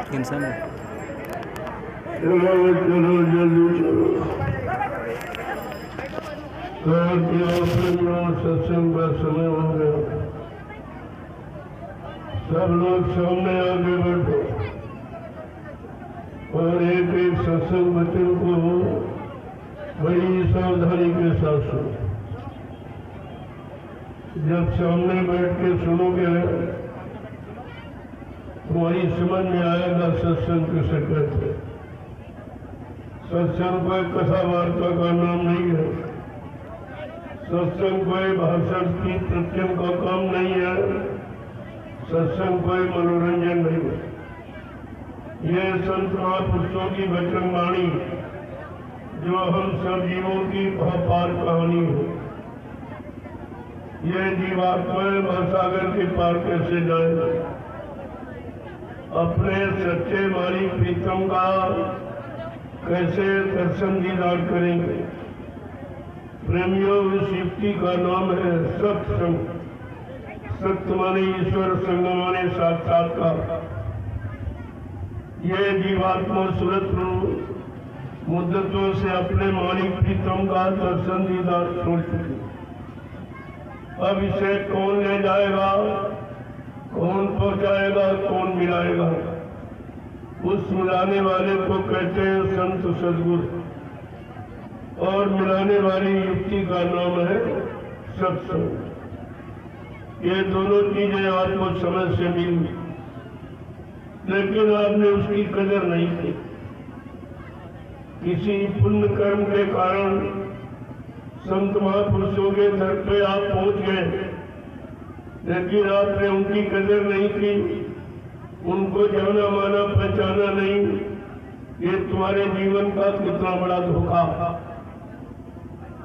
इंसान है। चलो चलो जल्दी चलो। सत्संग का समय हो गया। सब लोग सामने आगे बैठो और एक एक सत्संग वचन को बड़ी सावधानी के साथ सुनो। जब सामने बैठ के सुनोगे तुम्हारी समझ में आएगा सत्संग किसे कहते। सत्संग कोई कथा वार्ता का नाम नहीं है। सत्संग कोई भाषण की प्रत्यम का काम नहीं है। सत्संग कोई मनोरंजन नहीं है। यह संत महापुरुषों की वचन वाणी जो हम सब जीवों की पार कहानी है। यह जीवात्माएं महासागर के पार कैसे जाए, अपने सच्चे मालिक प्रीतम का कैसे दर्शन दीदार करेंगे। प्रेमियों, इस युक्ति का नाम है सत्संग। सत्य माने ईश्वर, संग माने साक्षात्कार। यह जीवात्मा सूरत मुद्दतों से अपने मालिक प्रीतम का दर्शन दीदार छोड़ चुकी। अब इसे कौन ले जाएगा, कौन पहुंचाएगा, कौन मिलाएगा? उस मिलाने वाले को कहते हैं संत सद्गुरु, और मिलाने वाली युक्ति का नाम है सत्संग। ये दोनों चीजें आपको समझ से मिली, लेकिन आपने उसकी कदर नहीं की। किसी पुण्य कर्म के कारण संत महापुरुषों के दर पे आप पहुंच गए, लेकिन आपने उनकी कदर नहीं की, उनको जाना माना पहचाना नहीं। ये तुम्हारे जीवन का कितना बड़ा धोखा।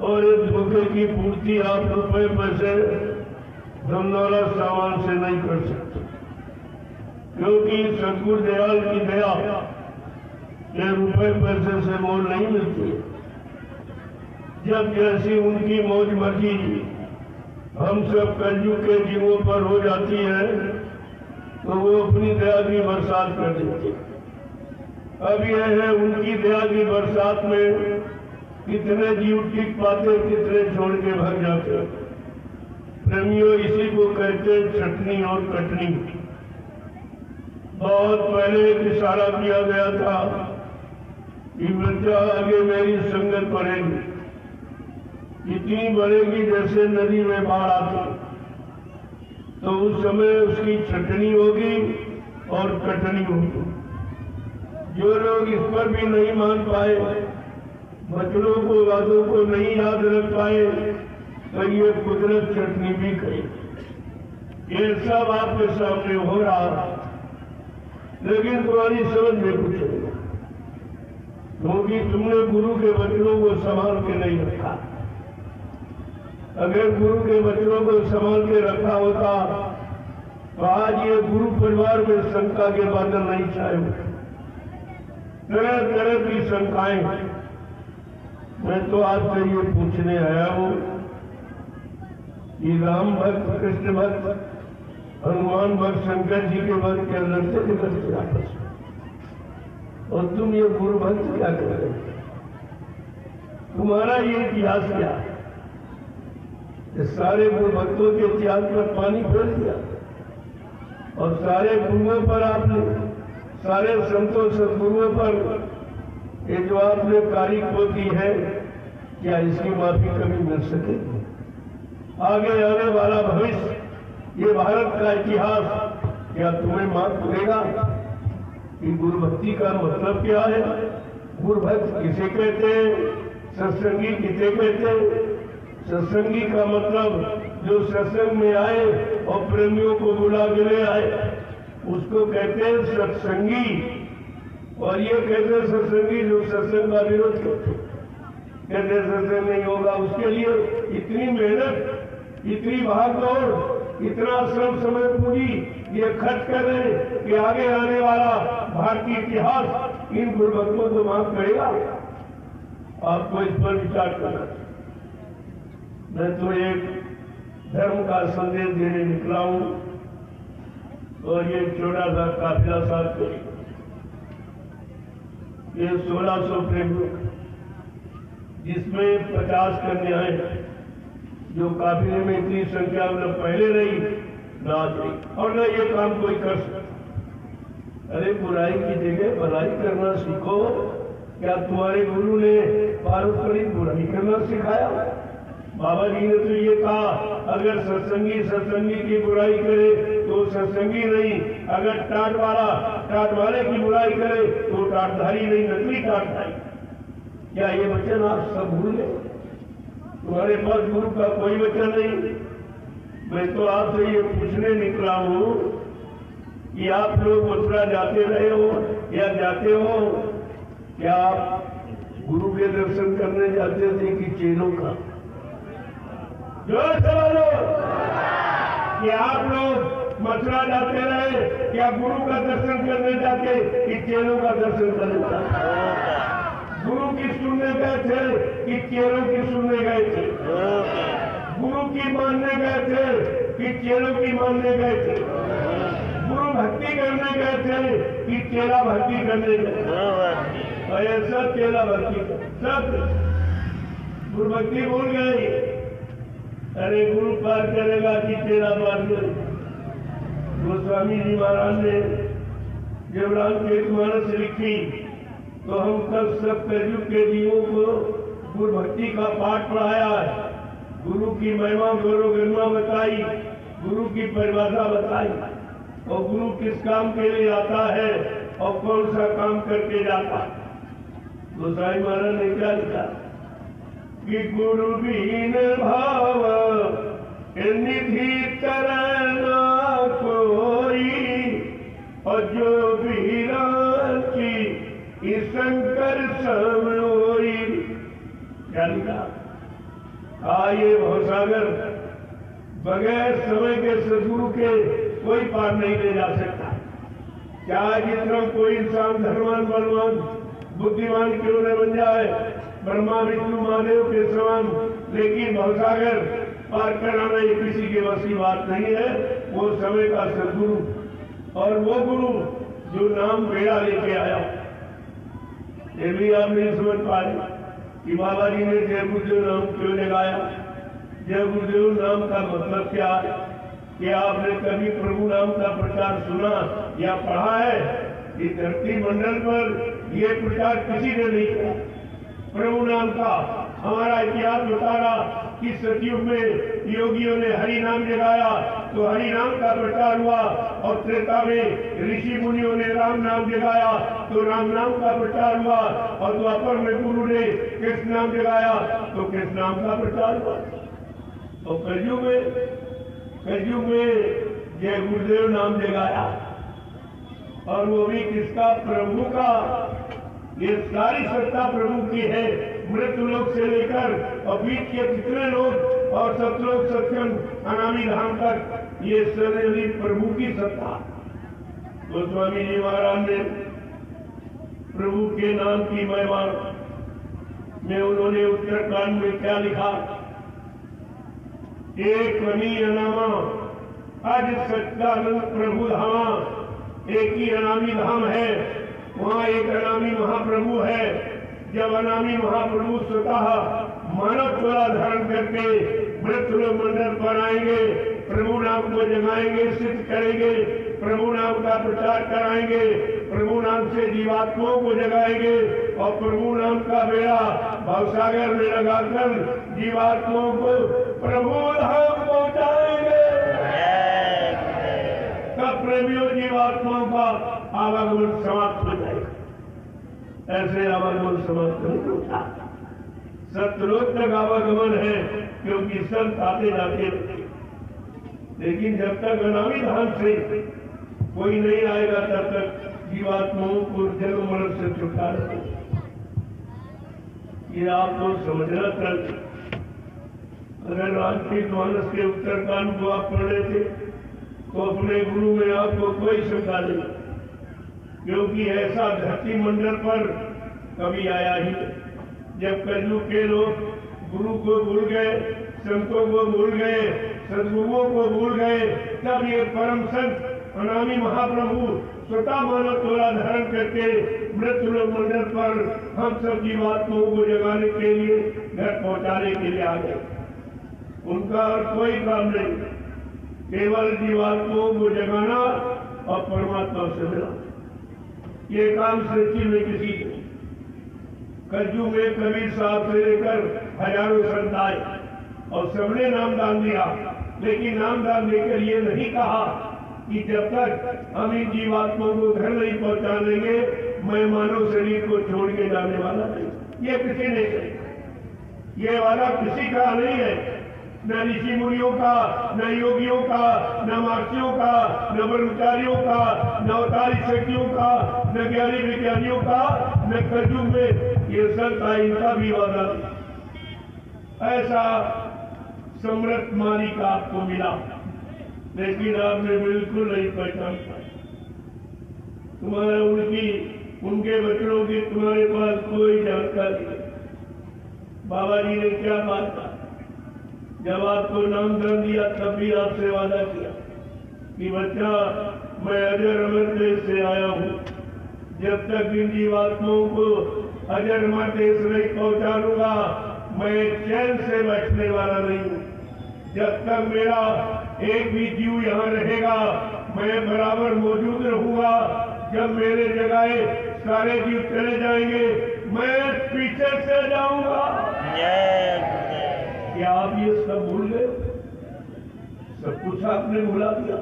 और इस धोखे की पूर्ति आप रुपए पैसे धनदौलत सामान से नहीं कर सकते, क्योंकि सतगुरु दयाल की दया ये रुपए पैसे से मोल नहीं मिलती। जब जैसी उनकी मौज मर्जी हम सब कलयुग के जीवों पर हो जाती है, तो वो अपनी दया की बरसात कर देते। अब यह है उनकी दया की बरसात में कितने जीव टिक पाते, कितने छोड़ के भाग जाते। प्रेमियों, इसी को कहते हैं छटनी और कटनी। बहुत पहले एक इशारा किया गया था कि बच्चा आगे मेरी संगत पड़ेगी, इतनी बढ़ेगी जैसे नदी में बाढ़ आती, तो उस समय उसकी छटनी होगी और कटनी होगी। जो लोग इस पर भी नहीं मान पाए, वचनों को वादों को नहीं याद रख पाए, तो ये कुदरत छटनी भी कही। ये सब आपके सामने हो रहा, लेकिन तुम्हारी समझ में कुछ नहीं, क्योंकि तुमने गुरु के वचनों को संभाल के नहीं रखा। अगर गुरु के वचनों को संभाल के रखा होता तो आज ये गुरु परिवार में शंका के बादल नहीं छाए होते। तरह तरह की शंकाएं। मैं तो आपसे ये पूछने आया हूं कि राम भक्त, कृष्ण भक्त, हनुमान भक्त, शंकर जी के भक्त क्या लड़ते झगड़ते आपस में, और तुम ये गुरु भक्त क्या कर रहे हो? तुम्हारा ये इतिहास क्या है? सारे गुरु भक्तों के इतिहास पर पानी फेर दिया, और सारे गुरुओं पर आपने, सारे संतों सदगुरुओं पर ये जो आपने तारीख को दी है, क्या इसकी माफी कभी मिल सकेगी? आगे आने वाला भविष्य, ये भारत का इतिहास क्या तुम्हें माफ करेगा कि गुरु भक्ति का मतलब क्या है? गुरु भक्त किसे कहते हैं? सत्संगी किसे कहते हैं? सत्संगी का मतलब जो सत्संग में आए और प्रेमियों को बुला के ले आए, उसको कहते हैं सत्संगी। और ये कहते हैं सत्संगी जो सत्संग का विरोध करते, कहते सत्संग नहीं होगा, उसके लिए इतनी मेहनत, इतनी भागदौड़, इतना श्रम समय पूरी ये खर्च कर रहे कि आगे आने वाला भारतीय इतिहास इन गुरुभक्तों को माफ करेगा? आपको इस पर विचार करना चाहिए। मैं तो एक धर्म का संदेश देने निकला हूं, और ये छोटा सा काफिला साथ करी। ये 1600 प्रेमियों, जिसमें 50 कन्याएं जो काफिले में इतनी संख्या में पहले रही ना आज रही, और न ये काम कोई कर सकता। अरे बुराई की जगह भलाई करना सीखो। क्या तुम्हारे गुरु ने पारंपरिक बुराई करना सिखाया? बाबा जी ने तो ये कहा, अगर सत्संगी की बुराई करे तो सत्संगी नहीं, अगर टाट वाले की बुराई करे तो टाटधारी नहीं, नकली टाटधारी। क्या ये वचन आप सब भूल गए? तुम्हारे पास गुरु का कोई वचन नहीं। मैं तो आपसे ये पूछने निकला हूँ कि आप लोग मथुरा जाते रहे हो या जाते हो, क्या आप गुरु के दर्शन करने जाते थे कि चेलों का? जो सवालो कि आप लोग मथुरा जाते रहे, क्या गुरु का दर्शन करने जाते कि चेलों का दर्शन करने जाते? गुरु की सुनने गए थे कि चेलों की सुनने गए थे? गुरु की मानने गए थे कि चेलों की मानने गए थे? गुरु भक्ति करने गए थे कि चेला भक्ति करने गए? ऐसा चेला भक्ति सब गुरु भक्ति भूल गए। अरे गुरु पार करेगा कि चेला पार करेगा? गोस्वामी जी महाराज ने जब रामचरितमानस लिखी तो हम कल सब कलयुग के जीवों को गुरु भक्ति का पाठ पढ़ाया है। गुरु की महिमा गौरव गरिमा बताई, गुरु की परिभाषा बताई, और गुरु किस काम के लिए आता है और कौन सा काम करके जाता है। गोसाई महाराज ने क्या लिखा कि गुरु बिन भाव निधि तरना कोई, और जो भी रांची शंकर सब होई। क्या लिखा? ये भवसागर बगैर समय के सदगुरु के कोई पार नहीं ले जा सकता। क्या जितना कोई इंसान धर्मवान बलवान बुद्धिमान क्यों न बन जाए, ब्रह्मा विष्णु महादेव के समान, लेकिन भवसागर पार कराना ये किसी के बस की बात नहीं है। वो समय का सदगुरु, और वो गुरु जो नाम बेड़ा लेके आया। ये भी आप नहीं समझ पाए कि बाबा जी ने जय गुरुदेव नाम क्यों लगाया। जय गुरुदेव नाम का मतलब क्या है? कि आपने कभी प्रभु नाम का प्रचार सुना या पढ़ा है? इस धरती मंडल पर यह प्रचार किसी ने नहीं किया प्रभु नाम का। हमारा इतिहास बता रहा कि सतयुग में योगियों ने हरि नाम जगाया तो हरि नाम का प्रचार हुआ, और त्रेता में ऋषि मुनियों ने राम नाम जगाया तो राम नाम का प्रचार हुआ, और द्वापर में गुरु ने कृष्ण नाम जगाया तो कृष्ण नाम का प्रचार हुआ। और कलयुग में जय गुरुदेव नाम जगाया, और वो भी किसका? प्रभु का। ये सारी सत्ता प्रभु की है, मृत्यु लोक से लेकर और बीच के कितने लोग और सतलोक सत्यम अनामी धाम तक, ये सदैव प्रभु की सत्ता। गोस्वामी जी महाराज ने प्रभु के नाम की महिमा में उन्होंने उत्तराखंड में क्या लिखा? एक मनी अनामा आज सच्चानंद प्रभु धामा। एक ही अनामी धाम है, वहाँ एक अनामी महाप्रभु है। जब अनामी महाप्रभु स्वतः मानव चोला धारण करके मृत्यु मंडल पर आएंगे, प्रभु नाम को जगाएंगे, सिद्ध करेंगे, प्रभु नाम का प्रचार कराएंगे, प्रभु नाम से जीवात्माओं को जगाएंगे, और प्रभु नाम का बेड़ा भवसागर में लगाकर जीवात्माओं को प्रभु धाम पहुंचाएंगे। तब प्रेमियों जीवात्माओं का आवागमन समाप्त हो जाएगा। ऐसे आवागमन समाप्त नहीं होता। सतलोक तक आवागमन है, क्योंकि संत आते जाते रहते, लेकिन जब तक अनामी धाम से कोई नहीं आएगा तब तक जीवात्माओं को जन्म मरण से छुटकारा हो। ये आपको समझना चाहिए। अगर रामचरितमानस के उत्तरकांड को आप पढ़ रहे थे तो अपने गुरु में आपको कोई शंका नहीं, क्योंकि ऐसा धरती मंडल पर कभी आया ही। जब कलयुग के लोग गुरु को भूल गए, संतों को भूल गए, सदगुरुओं को भूल गए, तब ये परम संत अनामी महाप्रभु स्वतः मानव तोला धारण करके मृत्यु लोक मंडल पर हम सब जीवात्माओं को जगाने के लिए, घर पहुंचाने के लिए आ गए। उनका और कोई काम नहीं, केवल जीवात्माओं को जगाना और परमात्मा से मिलाना। ये काम सृष्टि में किसी ने, कलयुग में कबीर साहब से लेकर हजारों संत आए और सबने नामदान दिया, लेकिन नामदान देकर ये नहीं कहा कि जब तक हम इन जीवात्माओं को घर नहीं पहुंचा देंगे, मैं मानव शरीर को छोड़ के जाने वाला नहीं। ये किसी ने कहा, ये वाला किसी का नहीं है, न ऋषि मुनियों का, न योगियों का, न महर्षियों का, न ब्रह्मचारियों का, न अवतारी शक्तियों का, न ज्ञानी विज्ञानियों का, न कलयुग में ये संत इनका भी वादा। ऐसा समृद्ध मालिक आपको मिला, लेकिन आपने बिल्कुल नहीं पहचान पाया। तुम्हारा उनके बच्चों की तुम्हारे पास कोई जानकारी नहीं। बाबा जी ने क्या बात कहा, जब आपको नामदान दिया तब भी आपसे वादा किया कि बच्चा, मैं अजर अमर देश से आया हूँ, जब तक इन जीवात्माओं को अजर अमर देश नहीं पहुंचा दूंगा, मैं चैन से बैठने वाला नहीं हूँ। जब तक मेरा एक भी जीव यहाँ रहेगा, मैं बराबर मौजूद रहूंगा। जब मेरे जगह सारे जीव चले जाएंगे, मैं पीछे से जाऊंगा। क्या आप ये सब भूल गए? सब कुछ आपने भुला दिया।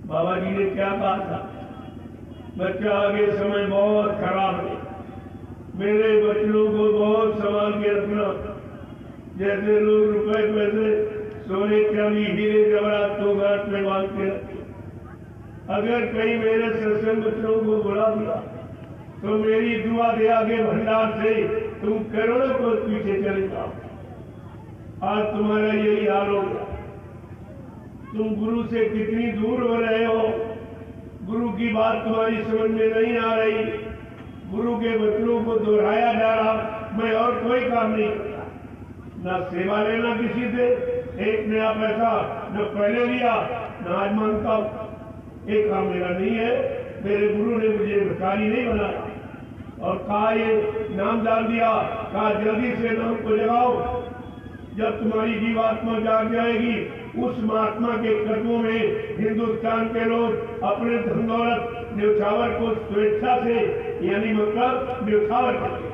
बाबा जी ने क्या कहा था, बच्चा आगे समय बहुत खराब है, मेरे बच्चों को बहुत संभाल के रखना। जैसे लोग रुपए पैसे, सोने चांदी, हीरे जवाहरात को गांठ में बांध के रखते, अगर कहीं मेरे सत्संग बच्चों को बुला दिया तो मेरी दुआ दे आगे भंडार से तुम करोड़ों को पीछे चले जाओ। आज तुम्हारा यही हाल होगा। तुम गुरु से कितनी दूर हो रहे हो, गुरु की बात तुम्हारी समझ में नहीं आ रही, गुरु के वचनों को दोहराया जा रहा। मैं और कोई काम नहीं करता, न सेवा लेना किसी से, एक नया पैसा न पहले लिया न आज मांगता हूं। एक काम मेरा नहीं है, मेरे गुरु ने मुझे भिखारी नहीं बनाया और कहा ये नाम डाल दिया, कहा जल्दी से नाम को जगाओ। जब तुम्हारी जीवात्मा जाग जाएगी, उस महात्मा के कदमों में हिंदुस्तान के लोग अपने धन दौलत न्यौछावर को स्वेच्छा से, यानी मतलब न्यौछावर करके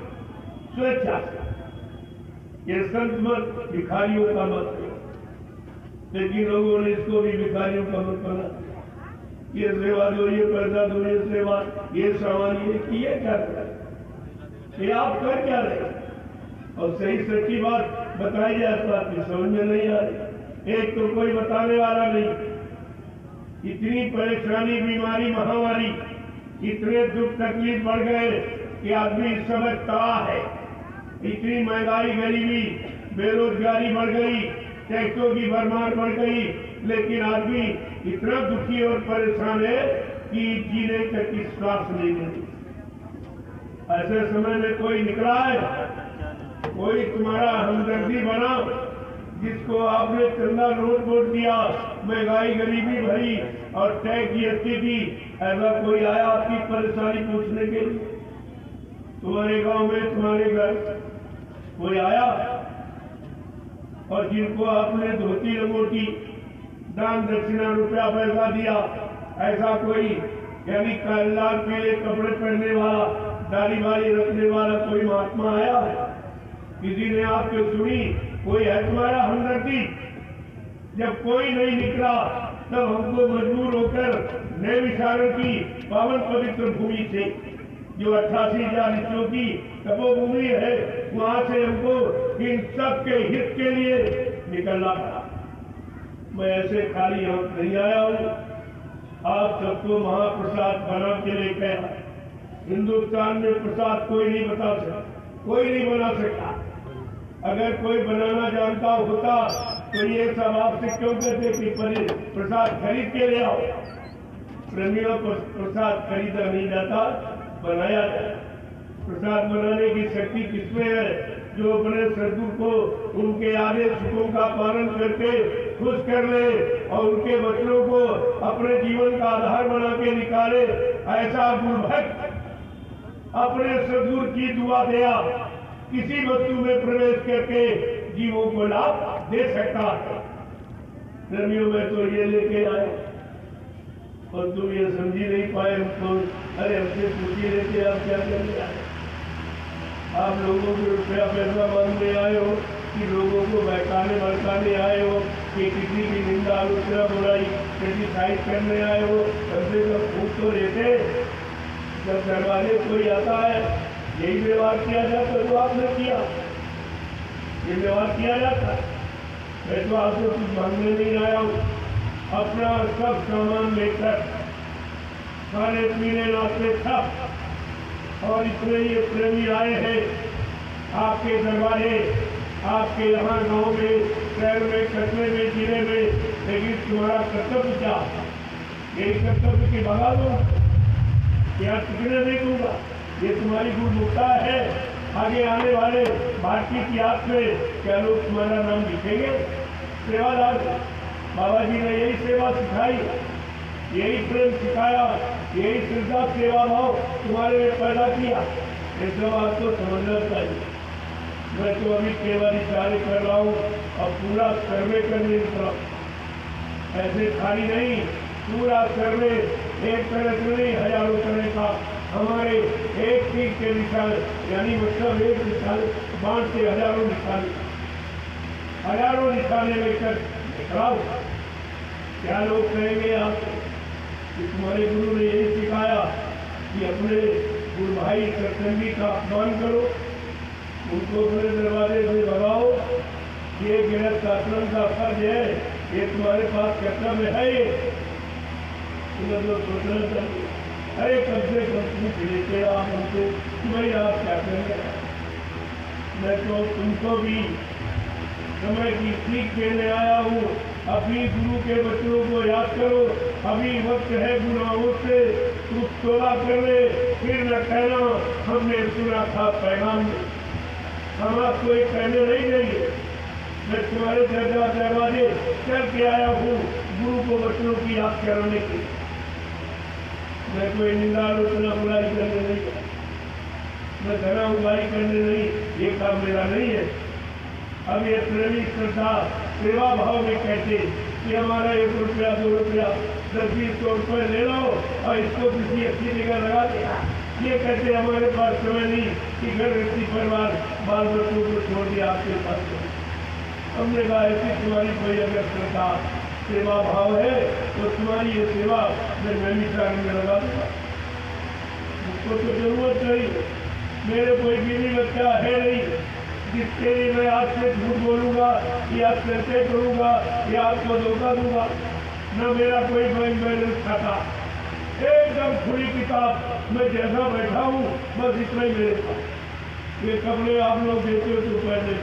स्वेच्छा से। ये संत मत भिखारियों का मत है, लेकिन लोगों ने इसको भी भिखारियों का मत बना दिया। ये सेवा दो, ये पैसा दो, ये सेवा, ये सामान, ये किए क्या कर रहे, ये आप कर क्या रहे? और सही सच्ची बात बताई जाए तो आपकी समझ में नहीं आ रही। एक तो कोई बताने वाला नहीं, इतनी परेशानी, बीमारी, महामारी, इतने दुख तकलीफ बढ़ गए कि आदमी इस समय तबाह है। इतनी महंगाई, गरीबी, बेरोजगारी बढ़ गई, टैक्सों की भरमार बढ़ गई, लेकिन आदमी इतना दुखी और परेशान है कि जीने तक की श्वास नहीं मिलती। ऐसे समय में कोई निकला है, कोई तुम्हारा हमदर्दी बना, जिसको आपने चंदा नोट वोट दिया, महंगाई गरीबी भरी और टैक्स जीएसटी दी, ऐसा कोई आया आपकी परेशानी पूछने के लिए? तुम्हारे गांव में, तुम्हारे घर कोई आया? और जिनको आपने धोती लंगोटी, दान दक्षिणा, रुपया पैसा दिया, ऐसा कोई, यानी लाल पीले कपड़े पहनने वाला, दाढ़ी बाड़ी रखने वाला कोई महात्मा आया है? किसी ने आपको सुनी? कोई है तुम्हारा हमदर्दी? जब कोई नहीं निकला, तब हमको मजबूर होकर नए विचारों की पावन पवित्र भूमि से, जो 88,000 ऋषियों की तपोभूमि है, वहां से हमको इन सब के हित के लिए निकलना पड़ा। मैं ऐसे खाली हाथ नहीं आया हूं, आप सबको महाप्रसाद बना के लेके आया। हिंदुस्तान में प्रसाद कोई नहीं बता सकता, कोई नहीं बना सकता। अगर कोई बनाना जानता होता तो ये सब आपसे क्यों कहते कि प्रसाद खरीद के ले आओ? प्रेमियों को प्रसाद खरीदा नहीं जाता, बनाया जाए। प्रसाद बनाने की शक्ति किसमें है? जो अपने सदगुरु को उनके आदेश हुक्म का पालन करके खुश कर ले और उनके बच्चों को अपने जीवन का आधार बना के निकाले, ऐसा गुरु भक्त अपने सदगुरु की दुआ दया किसी वस्तु में प्रवेश करके जीवों को लाभ दे सकता है। प्रेमियों में तो ये लेके आए और तुम ये समझी नहीं पाए हमको, अरे हमसे पूछी लेते आप क्या करने आए? आप लोगों को रुपया पैसा मांगने आए हो कि लोगों को बहकाने भड़काने आए हो कि किसी की निंदा आलोचना बुराई क्रिटिसाइज करने आए हो? हमसे सब पूछ तो लेते। जब दरवाजे कोई आता है यही व्यवहार किया जाता तो आपने किया, ये व्यवहार किया जाता। मैं तो आपसे कुछ मांगने नहीं आया हूँ, अपना सब सामान लेकर खाने पीने नाश्ते सब, और इतने ये प्रेमी आए हैं आपके दरबारे, आपके यहाँ गांव में, शहर में, कस्बे में, जिले में, लेकिन तुम्हारा कर्तव्य क्या? यही कर्तव्य की भगा दो, क्या टिकने नहीं दूंगा? ये तुम्हारी गुणवत्ता है। आगे आने वाले भारतीय इतिहास में क्या लोग तुम्हारा नाम लिखेंगे? सेवादार बाबा जी ने यही सेवा सिखाई, यही प्रेम सिखाया, यही श्रद्धा सेवा भाव तुम्हारे में पैदा किया। ये सब आपको समझना चाहिए। मैं तो अभी केवल इशारे कर रहा हूँ और पूरा सर्वे करने का, ऐसे खाली नहीं, पूरा सर्वे एक तरह से नहीं, हजारों तरह का हमारे एक तीर के निशान, यानी मतलब एक निशान बांध के हजारों निशाने लेकर दिखाओ। क्या लोग कहेंगे आपको कि तुम्हारे गुरु ने यही सिखाया कि अपने गुरु भाई सत्संगी का अपमान करो, उनको अपने दरवाजे से भगाओ, ये गृहस्थ आश्रम का फर्ज है, ये तुम्हारे पास कर्तव्य है। ये तुम्हें तो सोचना चाहिए। अरे कम से कम पूछ लेते आप हमसे कि भाई आप क्या करेंगे? मैं तो तुमको भी समय की सीख देने आया हूँ। अपनी गुरु के बच्चों को याद करो, अभी वक्त है गुनाहों से तू तौबा कर ले, फिर न कहना हमने सुना था पैगाम में। हम आपको एक कहने नहीं देंगे। मैं तुम्हारे दरवाजे चल के आया हूँ गुरु को बच्चों की याद कराने की। मैं कोई निंदा आलोचना बुराई करने नहीं, मैं धना उगाई करने नहीं, ये काम मेरा नहीं है। अब ये प्रेमी श्रद्धा सेवा भाव में कहते कि हमारा 1 रुपया 2 रुपया 10-20 रुपये ले लो और इसको किसी अच्छी जगह लगा दिया। ये कहते हमारे पास समय नहीं कि घर व्यक्ति परिवार बाल बच्चों को छोड़ दिया आपके पास। हमने कहा ऐसी तुम्हारी कोई अगर श्रद्धा सेवा भाव है तो तुम्हारी ये सेवा मैं नैमिषारण्य में लगा दूंगा। उसको तो जरूरत नहीं, मेरे कोई बीवी बच्चा है नहीं जिसके लिए मैं आज से झूठ बोलूंगा या चर्चे करूंगा या आपको धोखा दूंगा। न मेरा कोई बैंक बैलेंस खाता, एकदम खुली किताब, मैं जैसा बैठा हूँ बस इतना ही मेरे पास। ये कपड़े आप लोग देते हो तो पहले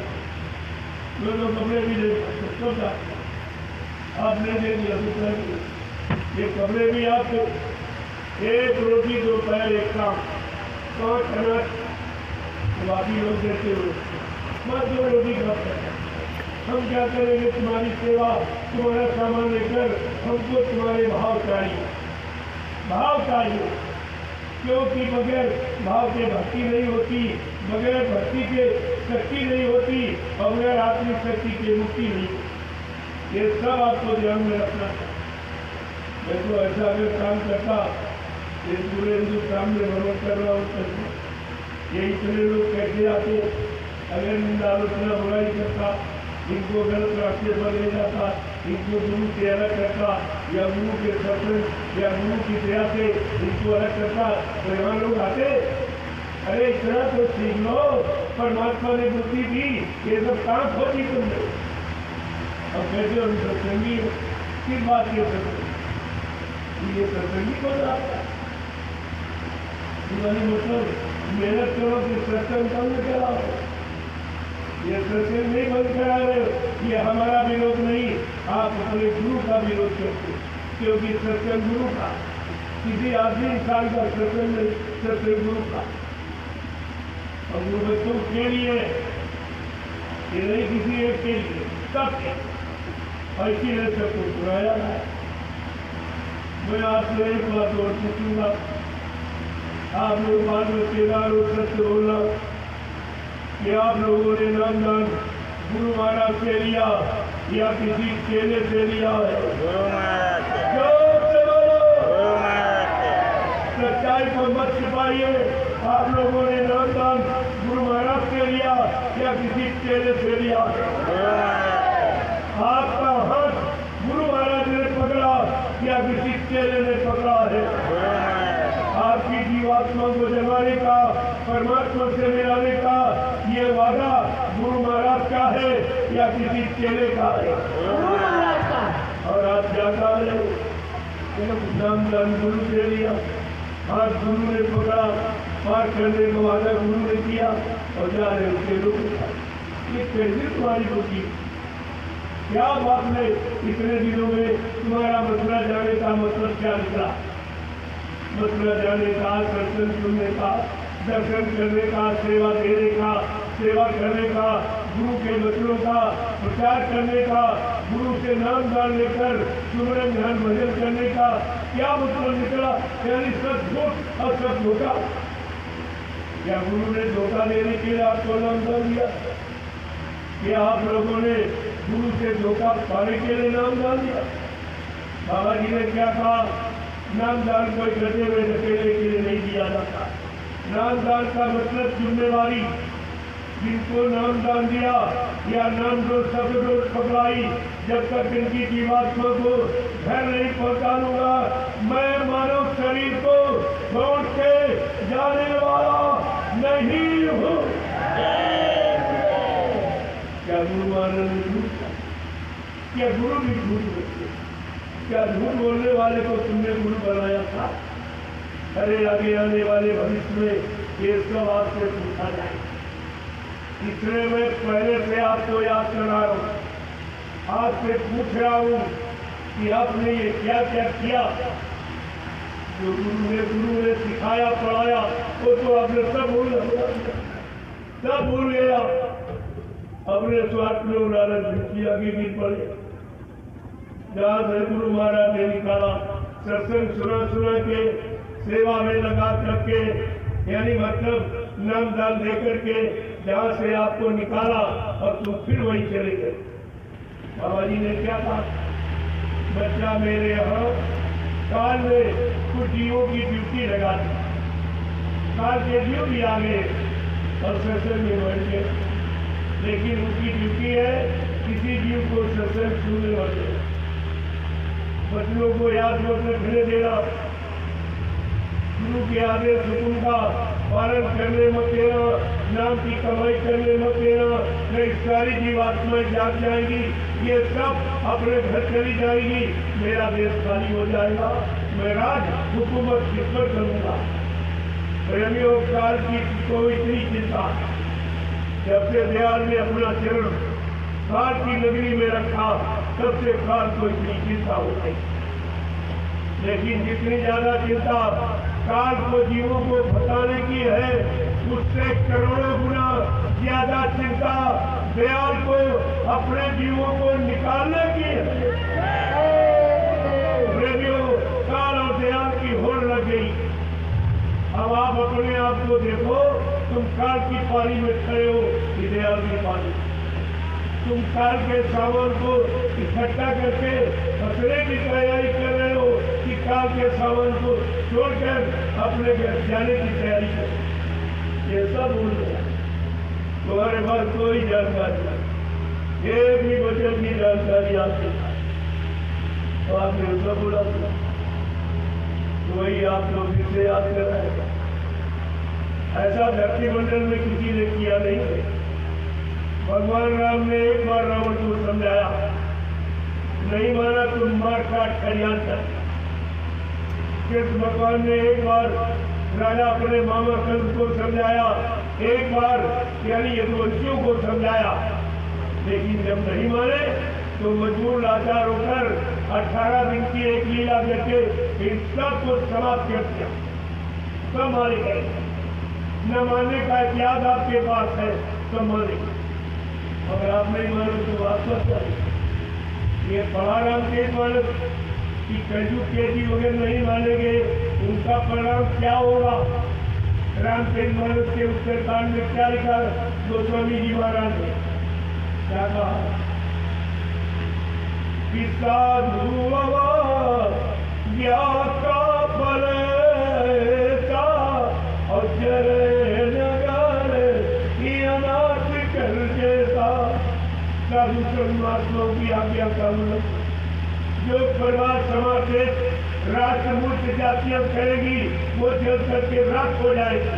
मैं तो कपड़े भी दे सकता, आपने दे दिया तो ये कपड़े भी आपको, एक रोटी दोपहर एक काम, 5 अनाज बाकी लोग देते हो, बस 2 रोटी खाते हैं। हम क्या करेंगे? तुम्हारी सेवा, तुम्हारा सामान लेकर हमको तुम्हारे भाव चाहिए, भाव चाहिए, क्योंकि बगैर भाव के भक्ति नहीं होती, बगैर भक्ति के शक्ति नहीं होती और बगैर आत्मिक शक्ति के मुक्ति नहीं होती। ये सब आपको ध्यान में रखना है। मैं तो ऐसा अगर काम करता, ये पूरे हिंदुस्तान में भ्रमण कर रहा हूँ, ये इतने लोग कैसे आते? अगर निंदा आलोचना बुराई करता, इनको गलत रास्ते पर ले जाता, इनको गुरु से अलग करता या गुरु के सत्संग या गुरु की दया से इनको अलग करता, तो यहाँ लोग आते? अरे इतना तो सीख लो, परमात्मा ने बुद्धि दी, ये सब काम होती तुमने। अब कैसे हम सत्संगी किस बात के सत्संगी? ये सत्संगी को आता मतलब मेहनत करो कि सत्संग बंद कराओ। ये सत्संग नहीं बंद करा रहे हो, ये हमारा विरोध नहीं, आप अपने गुरु का विरोध करते, क्योंकि सत्संग गुरु का, किसी आदमी इंसान का सत्संग नहीं, सत्संग गुरु का। और गुरु बच्चों के लिए ये नहीं किसी एक के लिए, सबके। ऐसी ने सबको सुनाया है। मैं आपसे एक बात और पूछूंगा, आप लोग बाद में केदार और सत्य बोलना कि आप लोगों ने नामदान गुरु महाराज से लिया या किसी चेले से लिया है? सच्चाई को मत छिपाइए। आप लोगों ने नामदान गुरु महाराज से लिया या किसी चेले से लिया? आपका हाथ गुरु महाराज ने पकड़ा या किसी चेले ने पकड़ा है? आपकी जीवात्मा को जगाने का, परमात्मा से मिलाने का ये वादा गुरु महाराज का है या किसी चेले का है? और आप जाता है नामदान गुरु से लिया, हाथ गुरु ने पकड़ा, पार करने का वादा गुरु ने किया और जा रहे उसके लोग। ये कैसे तुम्हारी होती? क्या बात है इतने दिनों में तुम्हारा मथुरा जाने का मतलब क्या निकला? मथुरा जाने का, दर्शन सुनने का, दर्शन करने का, सेवा देने का, सेवा करने का, गुरु के वचनों का प्रचार करने का, गुरु से नाम दान लेकर सुमरन ध्यान भजन करने का क्या मतलब निकला? यानी सब झूठ और सब धोखा। क्या गुरु ने धोखा देने के लिए आपको नाम दान दिया? क्या आप लोगों ने गुरु से धोखा पाने के लिए नाम दान दिया? बाबा जी ने क्या कहा? नाम दान कोई गड्ढे में धकेलने के लिए नहीं दिया जाता। नाम दान का मतलब जिम्मेवारी। जिनको नाम दान दिया या नाम डोज शब्द डोज पकड़ाई, जब तक इनकी जीवात्मा को घर नहीं पहुंचा लूंगा, मैं मानव शरीर को छोड़ के जाने वाला नहीं हूँ। क्या गुरु महाराज ने झूठ? क्या गुरु भी झूठ बोलते? क्या झूठ बोलने वाले को तुमने गुरु बनाया था? अरे आगे आने वाले भविष्य में ये सब आपसे पूछा जाए, इसलिए मैं पहले से आपको याद करा रहा हूँ, आपसे पूछ रहा हूँ कि आपने ये क्या क्या किया। जो गुरु ने सिखाया पढ़ाया वो तो आपने सब भूल गया। अपने स्वार्थ में उदाहरण दृष्टि आगे गिर पड़े। जहाँ से गुरु महाराज ने निकाला, सत्संग सुना के, सेवा में लगा करके, यानी मतलब नाम दान दे करके जहाँ से आपको निकाला और तुम फिर वहीं चले गए। बाबा जी ने क्या कहा? बच्चा मेरे यहाँ काल में कुछ जीवों की ड्यूटी लगा दी, काल के जीव भी आ गए और सत्संग में बैठ गए, लेकिन उनकी ड्यूटी है किसी जीव को सत्संग सुनने वाले बच्चों को याद मत रखने देना, गुरु के आदेश हुक्म का पालन करने मत देना, नाम की कमाई करने मत देना, नहीं सारी जीवात्माएं जाग जाएंगी, ये सब अपने घर चली जाएगी, मेरा देश खाली हो जाएगा, मैं राज हुकूमत किस पर करूंगा। प्रेमियों काल की कोई इतनी चिंता, जब से दयाल ने अपना चरण काल की नगरी में रखा तब से काल को इतनी चिंता हो गई। लेकिन जितनी ज्यादा चिंता काल को जीवों को फंसाने की है, उससे करोड़ों गुना ज्यादा चिंता दयाल को अपने जीवों को निकालने की है। प्रेमियों, काल और दयाल की होड़ लग गई। अब आप अपने आप को देखो, तुम काल की पानी में खड़े हो कि दयाल की पानी, तुम काल के सामान को इकट्ठा करके फंसने की तैयारी कर रहे हो कि काल के सामान को छोड़कर अपने घर जाने की तैयारी करो। ये सब भूल गया, तुम्हारे पास कोई जानकारी नहीं, एक भी वचन की जानकारी आपके पास, तो आपने उसका बोला तो वही आप लोग जिसे याद कर रहे हैं। ऐसा धरती मंडल में किसी ने किया नहीं। भगवान राम ने एक बार रावण को समझाया, नहीं माना तुम मार काट खरियान कर। कृष्ण भगवान ने एक बार राजा अपने मामा कंस को समझाया, एक बार यानी यदुवंशियों को समझाया, लेकिन जब नहीं माने तो मजबूर लाचार होकर 18 दिन की एक लीला करके इन सबको समाप्त कर दिया, सब मारे गए। न मानने का इतिहास आपके पास है, सब मारे। और आप नहीं मानो तो वापस जाए। ये पढ़ा रामदेव मानस कि कलयुग के जी वगैरह नहीं मानेंगे, उनका परिणाम क्या होगा। रामदेव मानस के उत्तरकांड में क्या लिखा गोस्वामी जी महाराज ने क्या कहा कि साधु ज्ञाता परेता और जरे नगर की अनाथ कर देता। साधु परमात्मा की आज्ञा का उल्लंघन जो परिवार समाज से राष्ट्रमूर्त जातियां करेगी वो जल करके राख हो जाएगी।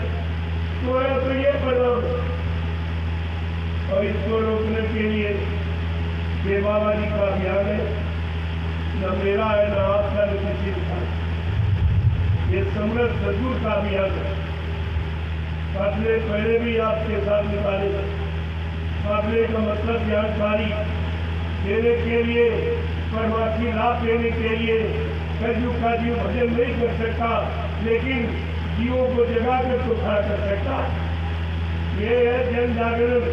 तो ये परिणाम और इसको रोकने के लिए ये बाबा जी का अभियान है, न मेरा है न आपका न किसी का। ये समृद्ध सदगुरु का अभियान है। फासले पहले भी आपके साथ निकाले। फासले का मतलब जानकारी देने के लिए, परमात्मी लाभ देने के लिए। कलयुग का जीव भजन नहीं कर सकता, लेकिन जीवों को जगा कर तो खड़ा कर सकता। ये है जन जागरण,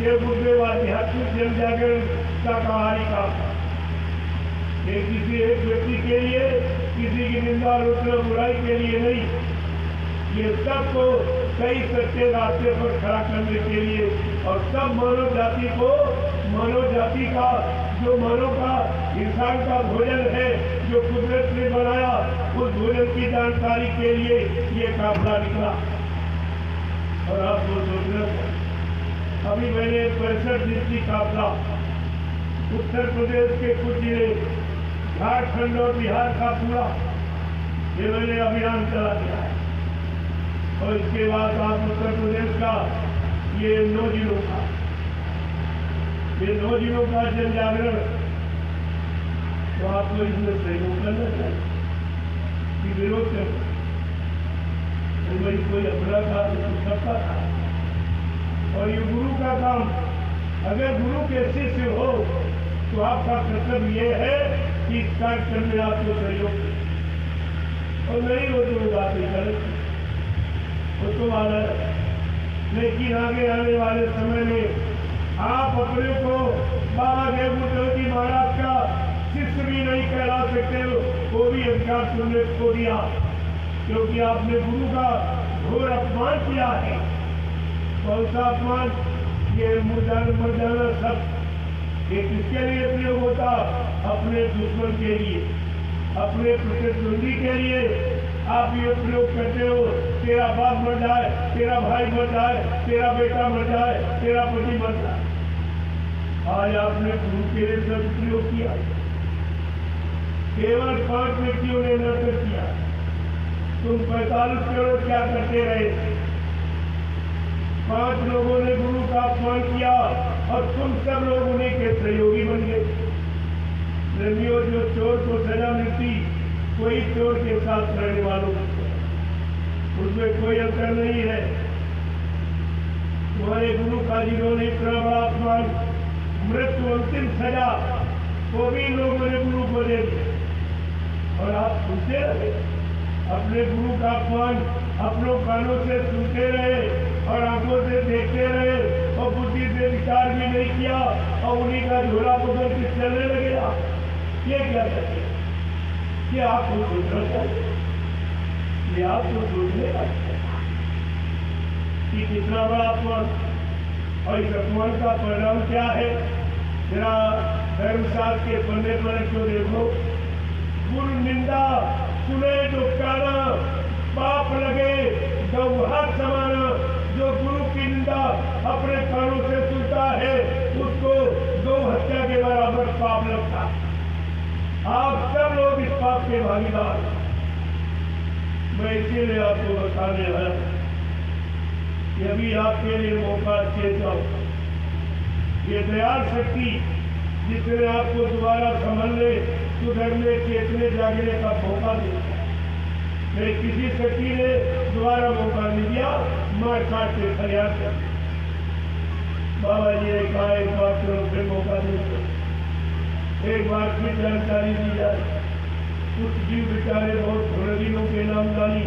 ये गुरुदेव आध्यात्मिक जन जागरण का कहानी का। ये किसी एक व्यक्ति के लिए, किसी की निंदा आलोचना बुराई के लिए नहीं, ये सबको सही सच्चे रास्ते पर खड़ा करने के लिए और सब मानव जाति को, मानव जाति का जो मानव का इंसान का भोजन है जो कुदरत ने बनाया, उस भोजन की जानकारी के लिए ये काफिला निकला। और आपको सोचना, अभी मैंने 65 दिन की काफिला उत्तर प्रदेश के कुछ जिले, झारखंड और बिहार का पूरा ये मैंने अभियान चला दिया है। और इसके बाद आप उत्तर प्रदेश का ये 9 जिलों का, ये 9 जिलों का जन जागरण, तो आपको इसमें सहयोग करना चाहिए कि विरोध कर। भाई कोई अपना था तो सबका था। और ये गुरु का काम, अगर गुरु के शिष्य हो तो आपका कर्तव्य ये है कि इस कार्यक्रम में आपको सहयोग करें। और नहीं हो तो बात ही गलत वो तो वाला है। लेकिन आगे आने वाले समय में आप अपने को बाबा देवभूषण जी महाराज का शिष्य भी नहीं कहला सकते हो, वो भी अधिकार तुमने खो दिया, क्योंकि आपने गुरु का घोर अपमान किया है। कौन सा अपमान? ये मुर्जाना सब ये किसके लिए प्रयोग होता? अपने दुश्मन के लिए, अपने प्रतिद्वंदी के लिए आप ये प्रयोग करते हो। तेरा बाप मर जाए, तेरा भाई मर जाए, तेरा बेटा मर जाए, तेरा पति मर जाए। आज आपने गुरु के लिए सब प्रयोग किया। केवल 5 व्यक्तियों ने नरक किया। तुम 45 करोड़ क्या करते रहे? 5 लोगों ने गुरु का अपमान किया और तुम सब लोग उन्हीं के सहयोगी बन गए। प्रेमियों, जो चोर को सजा मिलती, कोई चोर के साथ रहने वालों को उसमें कोई अंतर नहीं है। तुम्हारे गुरु का जिन्होंने इतना बड़ा अपमान, मृत्यु अंतिम सजा, वो भी लोगों ने गुरु को दे दी और आप सुनते रहे। अपने गुरु का अपमान अपनों कानों से सुनते रहे और आंखों से देखते रहे और बुद्धि से विचार भी नहीं किया और उन्हीं का झोला पकड़ के चलने लगे। ये क्या करते? ये आपको सोचना चाहिए, ये आपको सोचने का कि कितना बड़ा अपमान। और इस अपमान का परिणाम क्या है? मेरा धर्मशास्त्र के पन्ने पर क्यों देखो, गुरु निंदा सुने जो काना, पाप लगे जो हाथ समाना। जो गुरु की निंदा अपने कानों से सुनता है उसको गौ हत्या के बराबर पाप लगता। आप सब लोग इस पाप के भागीदार। मैं इसीलिए आपको बताने आया कि अभी आपके लिए मौका चेता हूं। ये दयाल शक्ति जिसने आपको दोबारा संभलने, सुधरने, चेतने, जागने का मौका दिया, नहीं किसी शक्ति ने दोबारा मौका नहीं दिया। मार काट के फरियाद कर बाबा जी ने कहा एक बार फिर मौका दे, एक बार फिर जानकारी दी जाए। कुछ जीव बेचारे बहुत थोड़े दिनों के नाम डाली,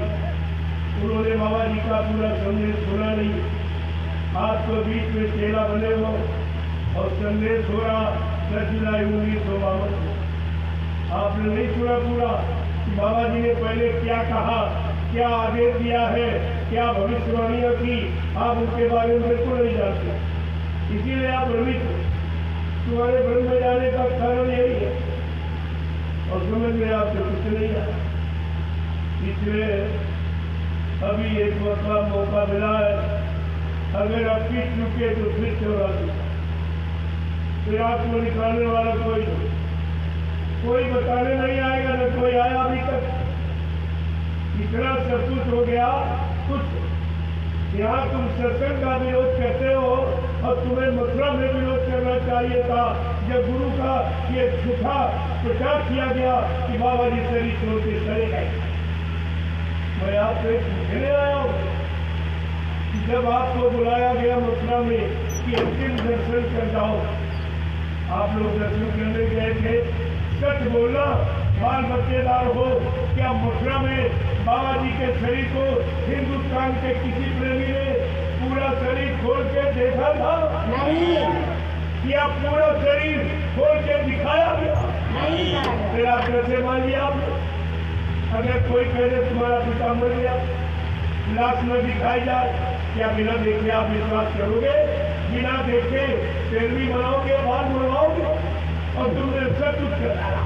उन्होंने बाबा जी का पूरा संदेश सुना नहीं। आप तो बीच में चेला बने हो, और संदेश हो रहा 10 जुलाई 1952 को। आपने नहीं सुना पूरा कि बाबा जी ने पहले क्या कहा, क्या आदेश दिया है, क्या भविष्यवाणियां की, आप उनके बारे में बिल्कुल नहीं जानते, इसीलिए आप भ्रमित हो। तुम्हारे भ्रम में जाने का कारण यही है और समझ में आपसे कुछ नहीं आया। इसलिए अभी एक मौका मिला है, अगर आप पीट चुके तो फिर से उड़ा दो, फिर आपको निकालने वाला कोई बताने नहीं आएगा, न कोई आया अभी तक। इतना सब कुछ हो गया कुछ। यहाँ तुम सत्संग का विरोध करते हो और तुम्हें मथुरा में विरोध करना चाहिए था, जब गुरु का ये झूठा प्रचार किया गया कि बाबा जी शरीर छोड़ के चले गए। मैं आपसे पूछने आया हूँ, जब आपको बुलाया गया मथुरा में कि अंतिम दर्शन कर जाओ, आप लोग दर्शन करने गए थे। सच बोलना, बाल बच्चेदार हो, क्या मथुरा में बाबा जी के शरीर को हिंदुस्तान के किसी प्रेमी ने पूरा शरीर खोल के देखा था? नहीं। क्या पूरा शरीर खोल के दिखाया गया? नहीं। फिर आप कैसे मान लिया? अगर कोई कहे तुम्हारा पिता मर गया, लाश में दिखाई जाए, क्या बिना देखे आप विश्वास करोगे? बिना देखे पैरवी बनाओगे, बाल बनवाओगे? और तुमने सब कुछ कराया।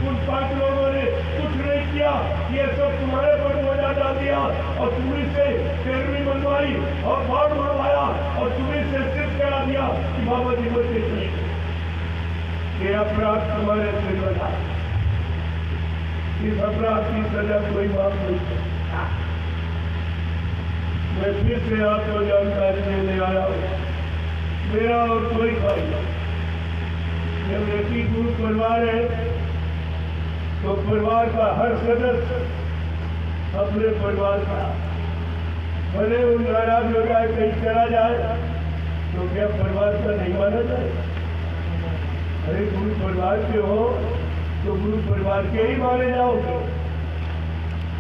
उन 5 लोगों ने कुछ नहीं किया, ये सब तुम्हारे पर बोझा डाल दिया और तुम्हें से पैरवी बनवाई और बाल बनवाया और तुम्हें से सिर्फ करा दिया कि बाबा जी बच्चे चले। ये अपराध तुम्हारे से बना। इस अपराध की सजा कोई माफ नहीं करता। मैं फिर से आपको जानकारी देने आया हूँ, मेरा और कोई भाई नहीं। जब व्यक्ति गुरु परिवार है तो परिवार का हर सदस्य अपने परिवार का, भले वो नाराज हो जाए, कहीं चला जाए, तो क्या परिवार का नहीं माना जाए? अरे गुरु परिवार के हो तो गुरु परिवार के ही माने जाओगे।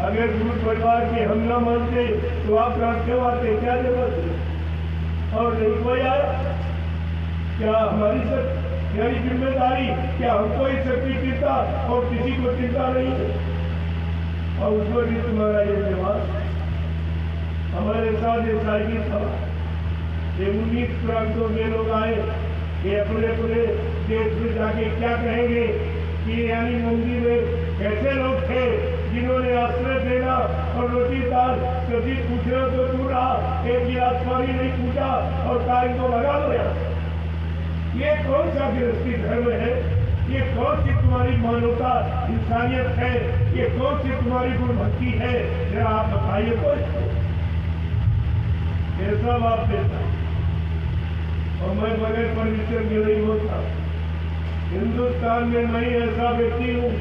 अगर गुरु परिवार के हम न मानते तो आप रात क्यों आते? क्या जरूरत है? और नहीं कोई आया? क्या हमारी सब यानी जिम्मेदारी, क्या हमको ही सबकी चिंता और किसी को चिंता नहीं है? और उसमें भी तुम्हारा ये जवाब। हमारे साथ ये साइकिल था, ये 19 प्रांतों में लोग आए, ये अपने अपने देश में जाके क्या कहेंगे कि यानी मंदिर में कैसे लोग थे जिन्होंने आश्रय देना और रोटी दाल सब्जी पूछना तो दूर रहा, एक गिलास पानी नहीं पूछा और टाइम को लगा लो। ये कौन सा गृहस्थी धर्म है? ये कौन सी तुम्हारी मानवता इंसानियत है? ये कौन सी तुम्हारी गुरुभक्ति है? जरा आप बताइए तो। ये सब आप देता और मैं बगैर परमिशन के नहीं बोलता। हिंदुस्तान में मैं ऐसा व्यक्ति हूँ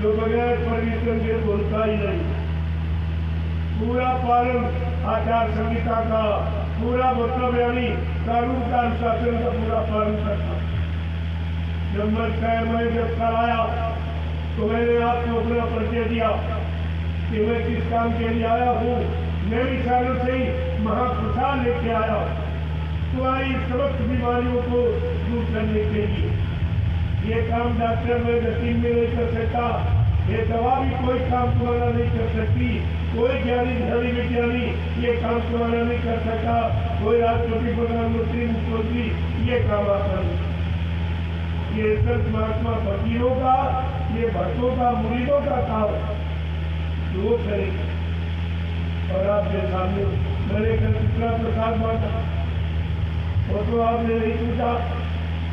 जो बगैर परमिशन के बोलता ही नहीं। पूरा पालन आचार संहिता का, पूरा मतलब यानी कानून का अनुशासन का पूरा पालन करता। जब मैं जब कल आया तो मैंने आपको अपना परिचय दिया कि मैं किस काम के लिए आया हूँ। नई सालों से ही महाप्रसाद लेके आया तुम्हारी समस्त बीमारियों को दूर करने के लिए। ये काम डॉक्टर मेडिसिन में नहीं कर सकता, ये दवा भी कोई काम तुम्हारा नहीं कर सकती, कोई ज्ञानी धनी विज्ञानी ये काम तुम्हारा नहीं कर सकता, कोई राष्ट्रपति प्रधानमंत्री मुख्यमंत्री ये काम आता नहीं। ये संत महात्मा फकीरों का, ये भक्तों का, मुरीदों का काम जो करेगा। और आपके सामने मैंने कल कितना प्रसाद बांटा, वो तो आपने नहीं पूछा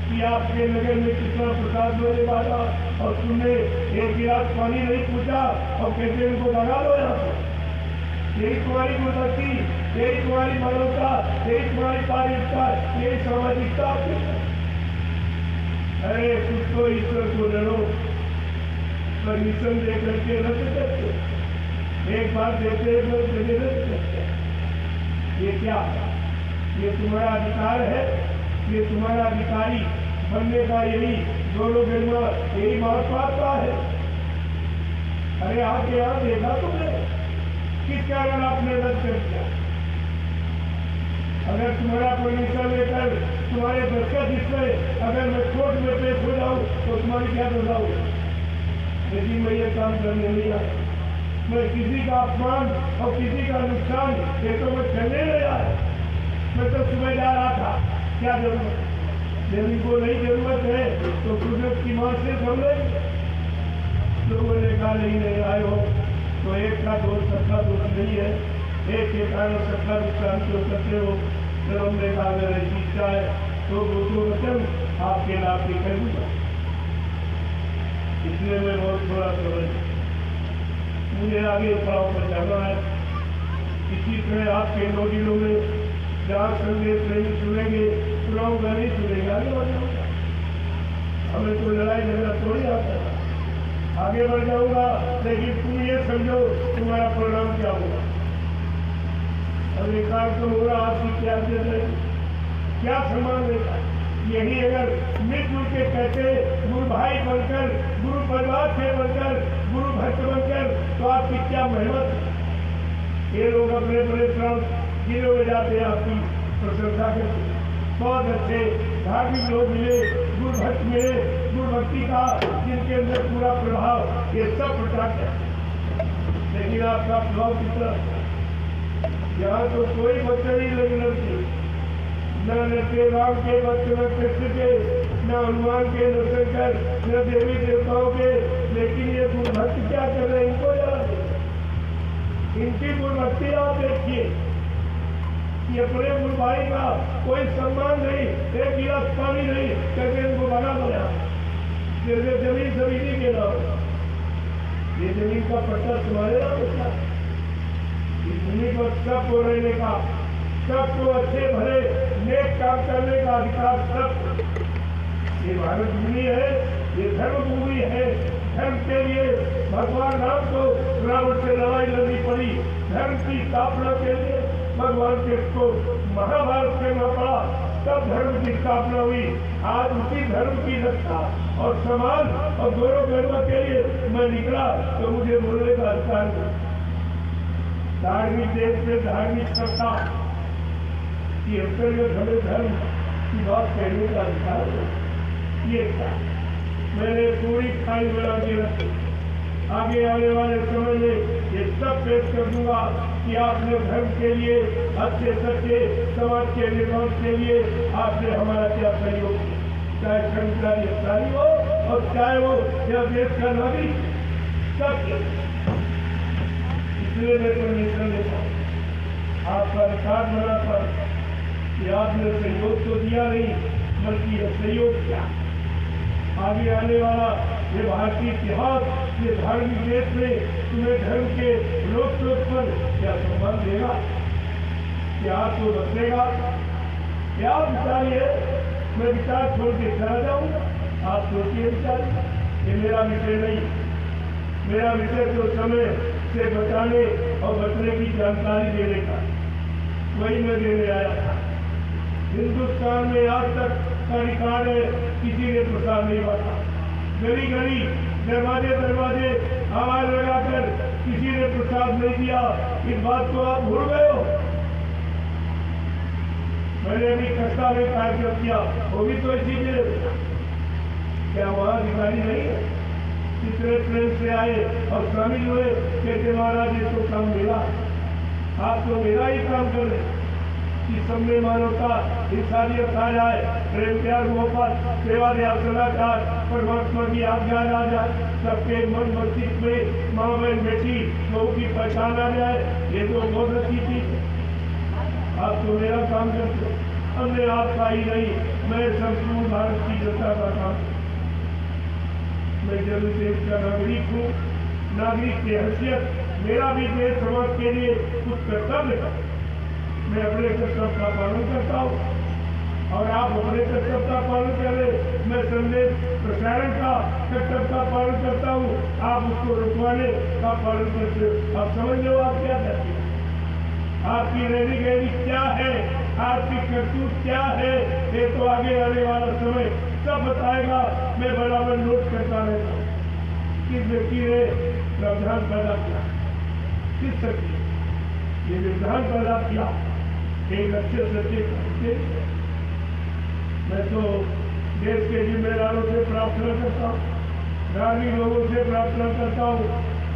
कि आपके नगर में कितना प्रसाद मैंने बांटा और तुमने एक गिलास पानी नहीं पूछा और कहते उनको लगा लो यहाँ पर। यही तुम्हारी गुणवत्ती, यही तुम्हारी मानवता, यही तुम्हारी पारिशता, यही सामाजिकता। अरे कुछ तो ईश्वर को डरो, परमिशन दे करके रद्द करते, एक बार देते एक बार देने रद्द करते। ये क्या? ये तुम्हारा अधिकार है, ये तुम्हारा अधिकारी बनने का यही दोनों जन्म यही महात्मा है। अरे आपके यहाँ देखा तुमने किस कारण आपने रद्द कर दिया? अगर तुम्हारा परमिशन लेकर तुम्हारे दस्तखत इसमें अगर मैं कोर्ट में पेश हो जाऊं तो तुम्हारी क्या दशा होगी? लेकिन मैं ये काम करने नहीं आया। मैं किसी का अपमान और किसी का नुकसान ये तो मैं करने नहीं आया। मैं तो सुबह जा रहा था, क्या जरूरत? जब इनको नहीं जरूरत है तो कुदरत की मां से समझे। लोगों ने कहा नहीं आए हो तो एक का दोष सबका दोष नहीं है, एक के कारण सबका नुकसान क्यों करते हो? जब हमने कहा अगर ऐसी इच्छा है तो वो दो वचन आपके नाम की कर दूंगा। इसलिए मैं बहुत थोड़ा समझ, मुझे आगे पड़ाव पर जाना है। इसी तरह आपके नौदिनों में जहाँ संदेश नहीं सुनेंगे प्रोग्राम नहीं सुनेंगे, आगे बढ़ जाऊंगा। हमें कोई लड़ाई झगड़ा थोड़ी आता है, आगे बढ़ जाऊंगा। लेकिन तुम ये समझो तुम्हारा परिणाम क्या होगा। अधिकार तो हो रहा, आपकी क्या क्या सम्मान देता? यही अगर मिलजुल के कहते गुरु भाई बनकर, गुरु परिवार से बनकर, गुरु भक्त बनकर, तो आपकी क्या मेहनत। ये लोग अपने बड़े प्राण जिलों में जाते हैं, आपकी प्रशंसा करते। बहुत अच्छे धार्मिक लोग मिले, गुरु भक्त मिले, गुरु भक्ति का जिनके अंदर पूरा प्रभाव, ये सब प्रचार है। लेकिन आपका प्रभाव कितना? यहाँ तो कोई बच्चे नहीं लगती, न नृत्य राम के बच्चे, न कृष्ण के, न हनुमान के, न शंकर, न देवी देवताओं के। लेकिन ये गुरुभक्त क्या कर रहे हैं, इनको याद है। इनकी गुरुभक्ति आप देखिए, ये अपने गुरु भाई का कोई सम्मान नहीं, एक गिलास पानी नहीं करके इनको बना बनाया। जैसे जमीन समिति के नाम, ये जमीन का पट्टा तुम्हारे नाम होता है। इस भूमि पर सबको रहने का, सबको अच्छे भले नेक काम करने का अधिकार सब। ये भारत भूमि है, ये धर्म भूमि है। धर्म के लिए भगवान राम को रावण से लड़ाई लड़नी पड़ी। धर्म की स्थापना के लिए भगवान के को महाभारत करना पड़ा, तब धर्म की स्थापना हुई। आज उसी धर्म की रक्षा और समाज और गौरव करने के लिए मैं निकला, तो मुझे बोलने का अधिकार नहीं। धार्मिक देश से धार्मिक सत्ता की अंतर्गत हमें धर्म की बात कहने का अधिकार है। ये क्या मैंने पूरी फाइल बना के रखी, आगे आने वाले समय में ये सब पेश कर दूंगा कि आपने धर्म के लिए, अच्छे सच्चे समाज के निर्माण के लिए आपने हमारा क्या सहयोग किया, चाहे कर्मचारी अधिकारी हो और चाहे वो यह देश का नागरिक, सब। इसलिए मैं परमेश्वर लेता हूँ आपका रिकॉर्ड बना पर कि आपने सहयोग तो दिया नहीं, बल्कि यह सहयोग क्या आगे आने वाला ये भारतीय इतिहास, ये धार्मिक देश में तुम्हें धर्म के रोक टोक पर क्या सम्मान देगा, क्या आपको बचेगा? क्या विचार है? मैं विचार छोड़ के चला जाऊंगा, आप सोचिए विचार। ये मेरा विषय नहीं, मेरा विषय तो समय से बचाने और बचने की जानकारी देने का, वही मैं देने आया था। हिंदुस्तान में आज तक का रिकॉर्ड है, किसी ने प्रसाद नहीं बांटा। गली गली, दरवाजे दरवाजे आवाज लगाकर किसी ने प्रसाद नहीं दिया। इस बात को आप भूल गए हो? मैंने अभी कस्ता में कार्यक्रम किया, वो भी तो इसी के, क्या वहाँ अधिकारी नहीं है? कितने प्रेम से आए और शामिल हुए, कहते महाराज ये तो काम मिला, आप तो मेरा ही काम कर रहे। कि सब में मानवता, इंसानियत आ जाए, प्रेम प्यार मोहब्बत, सेवा दया सदाचार, परमात्मा की आज्ञा आ जाए, सबके मन मस्तिष्क में माँ बहन बेटी बहू की पहचान आ जाए, ये तो बहुत अच्छी चीज है। आप तो मेरा काम करते, हमने आपका ही नहीं, मैं संपूर्ण भारत की जनता का काम। मैं जब देश का नागरिक हूँ, नागरिक की हैसियत मेरा भी देश समाज के लिए कुछ कर्तव्य है। मैं अपने कर्तव्य का पालन करता हूँ और आप अपने कर्तव्य का पालन करें। मैं संदेश प्रसारण का कर्तव्य का पालन करता हूँ, आप उसको रुकवाने का पालन करते हो। आप समझ लो आप क्या करते हैं, आपकी रहनी गहनी क्या है, आपकी करतूत क्या है, ये तो आगे आने वाला समय सब बताएगा। मैं बराबर नोट करता रहता हूँ किस व्यक्ति ने प्रावधान पैदा किया, किस शक्ति ये विधान पैदा किया, एक अच्छे सच्चे करके मैं तो देश के जिम्मेदारों से प्रार्थना करता हूँ, धार्मिक लोगों से प्रार्थना करता हूँ,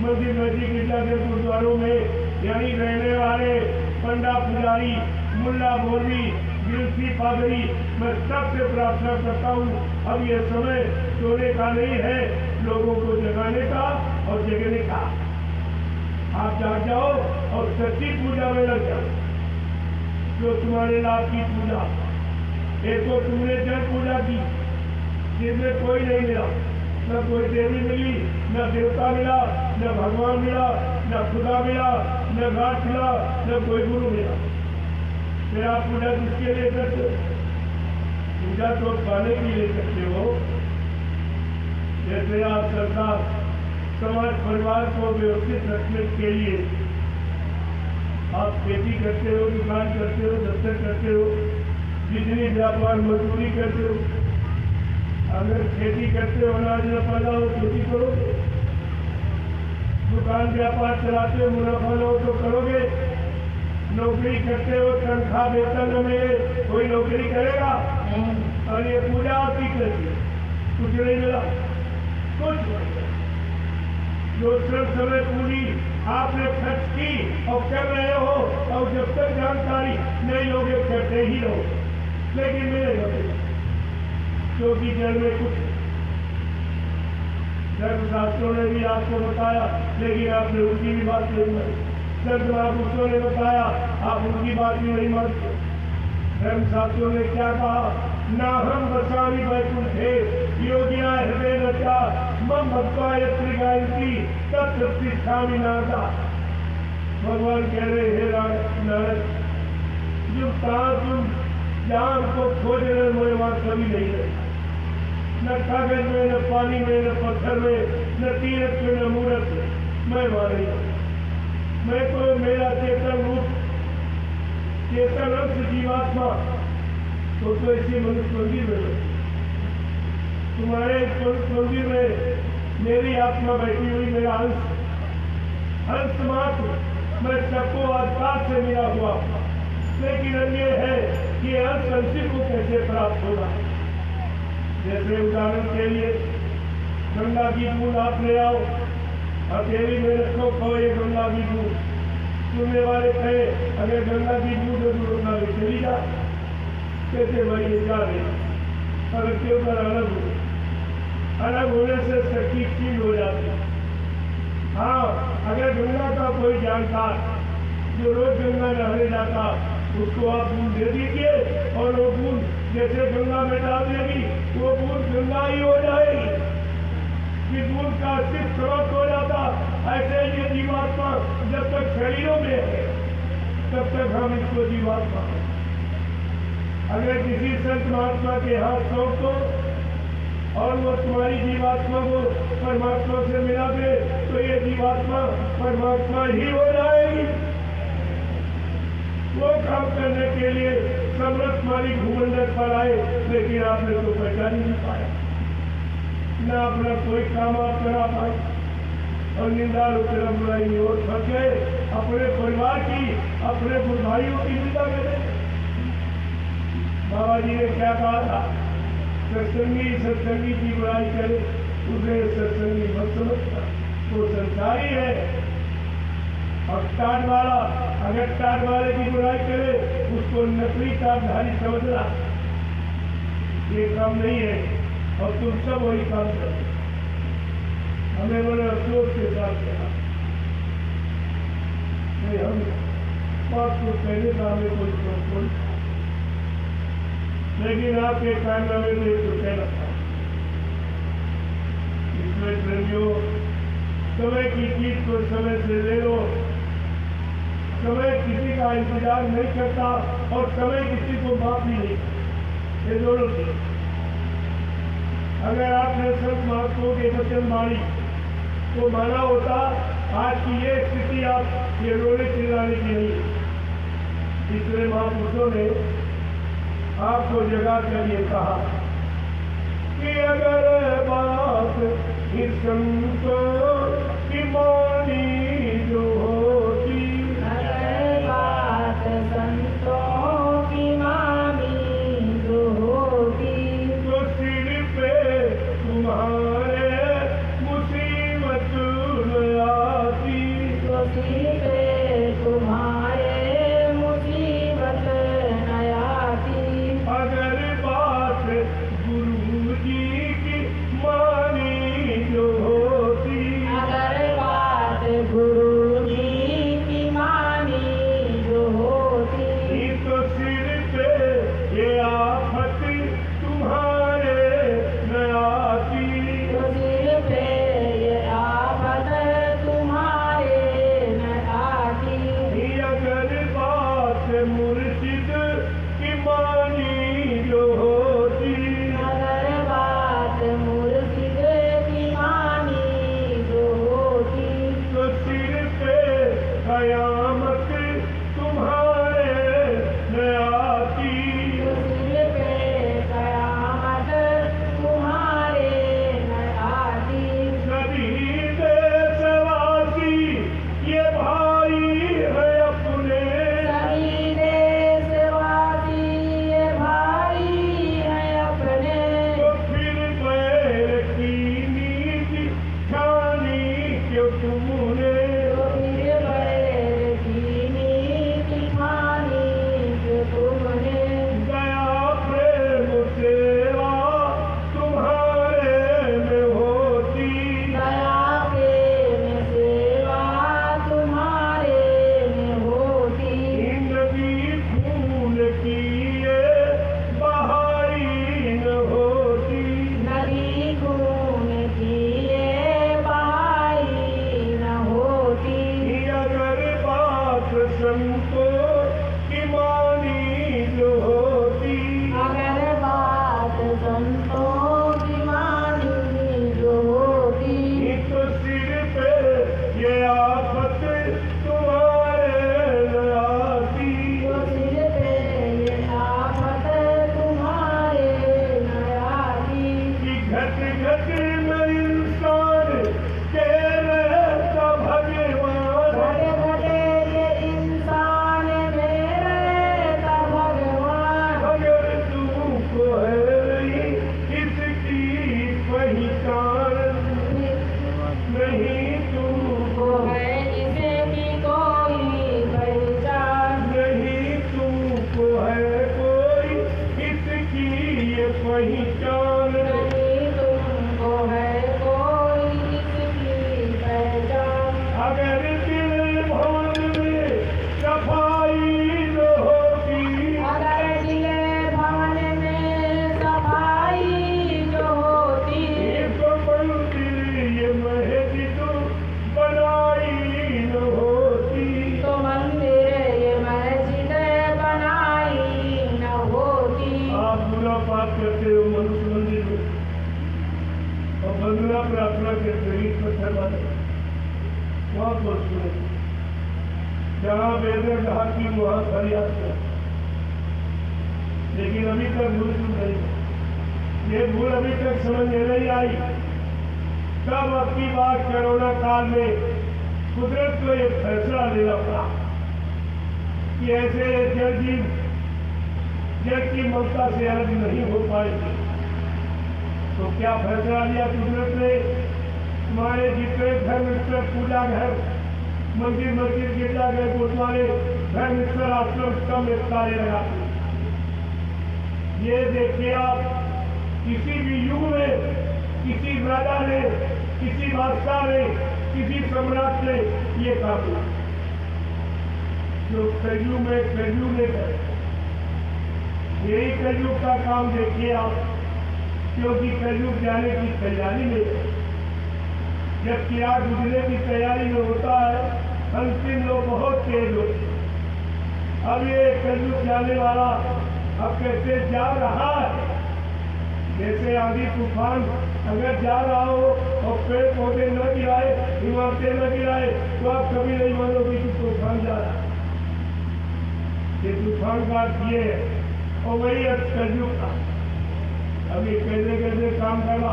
मंदिर मस्जिद गिरजा के गुरुद्वारों में यानी रहने वाले पंडा पुजारी मुल्ला मौलवी गिरसी पादरी, मैं सबसे प्रार्थना करता हूँ अब ये समय सोने का नहीं है, लोगों को जगाने का और जगने का। आप जाग जाओ और सच्ची पूजा में लग जाओ, जो तुम्हारे लाभ की पूजा। एक तो तुमने जल पूजा की जिसमें कोई नहीं मिला, न कोई देवी मिली, न देवता मिला, न भगवान मिला, न खुदा मिला, न घाट मिला, न कोई गुरु मिला। फिर आप पूजा किसके लिए करते हो? पूजा तो खाने के लिए करते हो। जैसे आप सरकार समाज परिवार को व्यवस्थित रखने के लिए आप खेती करते हो, दुकान करते हो, दफ्तर करते हो, बिजली व्यापार मजदूरी करते हो। अगर खेती करते हो, अनाज न पैदा हो, खेती करोगे। दुकान व्यापार चलाते हो, मुनाफा न हो तो करोगे। नौकरी करते हो, तनख्वाह वेतन न मिले, कोई नौकरी करेगा? और ये पूजा आपकी करती, कुछ नहीं मिला, कुछ नहीं। जो सब समय पूरी आपने खर्च की और कर रहे हो, और जब तक जानकारी नहीं लोगे करते ही रहो, लेकिन मिलेगा क्योंकि जल में कुछ धर्मशास्त्रों ने भी आपको बताया, लेकिन आपने उनकी भी बात नहीं मानी। संत महापुरुषों ने बताया, आप उनकी बात भी नहीं मानते। धर्मशास्त्रों ने क्या कहा? ना हम बसावी वैकुंठे योगिया हृदय रचा मम भक्ता यत्र गायत्री तत्र तिष्ठामि नाथा। भगवान कह रहे हे नारद, तुम ज्ञान को खोज रहे, मैं वहां कभी नहीं रहता, न कागज में, न पानी में, न पत्थर में, न तीरथ में, न मूर्त में, मैं वहां नहीं रहता। मैं तो मेरा चेतन रूप, चेतन अंश जीवात्मा तो ऐसे मनुष्य मंदिर में, तुम्हारे मनुष्य मंदिर में मेरी आत्मा बैठी हुई, मेरा अंश मात्र, मैं सबको आधार से मिला हुआ। लेकिन अन्य है कि अंश अंशी को कैसे प्राप्त होगा। जैसे उदाहरण के लिए गंगा की बूंद आप ले आओ, हथेली में रखो, खो ये गंगा की बूंद। सुनने वाले कहे अगर गंगा की बूंद है तो गंगा में चली जा, कैसे भाई ये जा रही, अगर क्यों कर अलग होने से शक्ति क्षीण हो जाती। हाँ, अगर गंगा का कोई जानकार जो रोज गंगा नहाने जाता, उसको आप बूंद दे दीजिए और वो बूंद जैसे गंगा में डाल देगी, वो बूंद गंगा ही हो जाएगी, कि बूंद का अस्तित्व समाप्त हो जाता। ऐसे ये जीवात्मा जब तक शरीरों में है तब तक हम इसको जीवात्मा। अगर किसी संत महात्मा के हाथ सौंप दो और वो तुम्हारी जीवात्मा को परमात्मा से मिला दे, तो ये जीवात्मा परमात्मा ही हो जाएगी। वो काम करने के लिए समर्थ मालिक भूमंडल पर आए, लेकिन आपने तो पहचान ही नहीं पाया, न अपना कोई काम आप करा पाए, और निंदा रुपया बुराई और फंस गए। अपने परिवार की, अपने भाइयों की निंदा करें। बाबा जी ने क्या कहा था? सत्संगी की बुराई करे, उसे सत्संगी मत समझता, वो संसारी है। और टाट वाला, अगर टाट वाले की बुराई करे, उसको नकली टाटधारी समझना, ये काम नहीं है। और तुम सब वही काम करो। हमें बड़े अफसोस के साथ कहा, हम बात को कहने का हमें कोई शौक, लेकिन आपके कारनामे में तो कहना था। इसमें प्रेमियों, समय की चीज को समय से ले लो। समय किसी का इंतजार नहीं करता और समय किसी को माफ भी नहीं करता, ये दोनों चीज। अगर आपने संत महात्माओं के वचन वाणी को माना होता, आज की ये स्थिति आप ये रोने चिल्लाने की नहीं। इसलिए महापुरुषों ने आपको जगा कर ये कहा कि अगर बात इस संतों की मानी जो होती, अगर बात संतों अम्बेडकर कहा कि वहां फरियाद किया, लेकिन अभी तक भूल चूक नहीं, ये भूल अभी तक समझ में नहीं आई। तब अब की बात कोरोना काल में कुदरत को एक फैसला लेना पड़ा कि ऐसे जल जीव जल की ममता से अलग नहीं हो पाएगी। तो क्या फैसला लिया कुदरत ने? तुम्हारे जितने धर्म पूजा घर, मंदिर मस्जिद गिरजाघर गुरुद्वारे धर्म आश्रम सब में ताले लगाते। ये देखिए आप, किसी भी युग में किसी राजा ने, किसी बादशाह ने, किसी सम्राट ने ये काम किया जो कलयुग में कलयुग ने करे। यही कलयुग का काम देखिए आप, क्योंकि कलयुग जाने की तैयारी में, जब किरात गुजरने की तैयारी में होता है, अंतिम लोग बहुत तेज होते हैं। अब ये कलयुग जाने वाला अब कैसे जा रहा है, जैसे आंधी तूफान अगर जा रहा हो और पेड़ पौधे न गिराए, इमारतें न गिराए, तो आप कभी नहीं मानोगे कि तूफान जा रहा है। ये तूफान का ये है, और वही कलयुग था। अभी कैसे कैसे काम करना,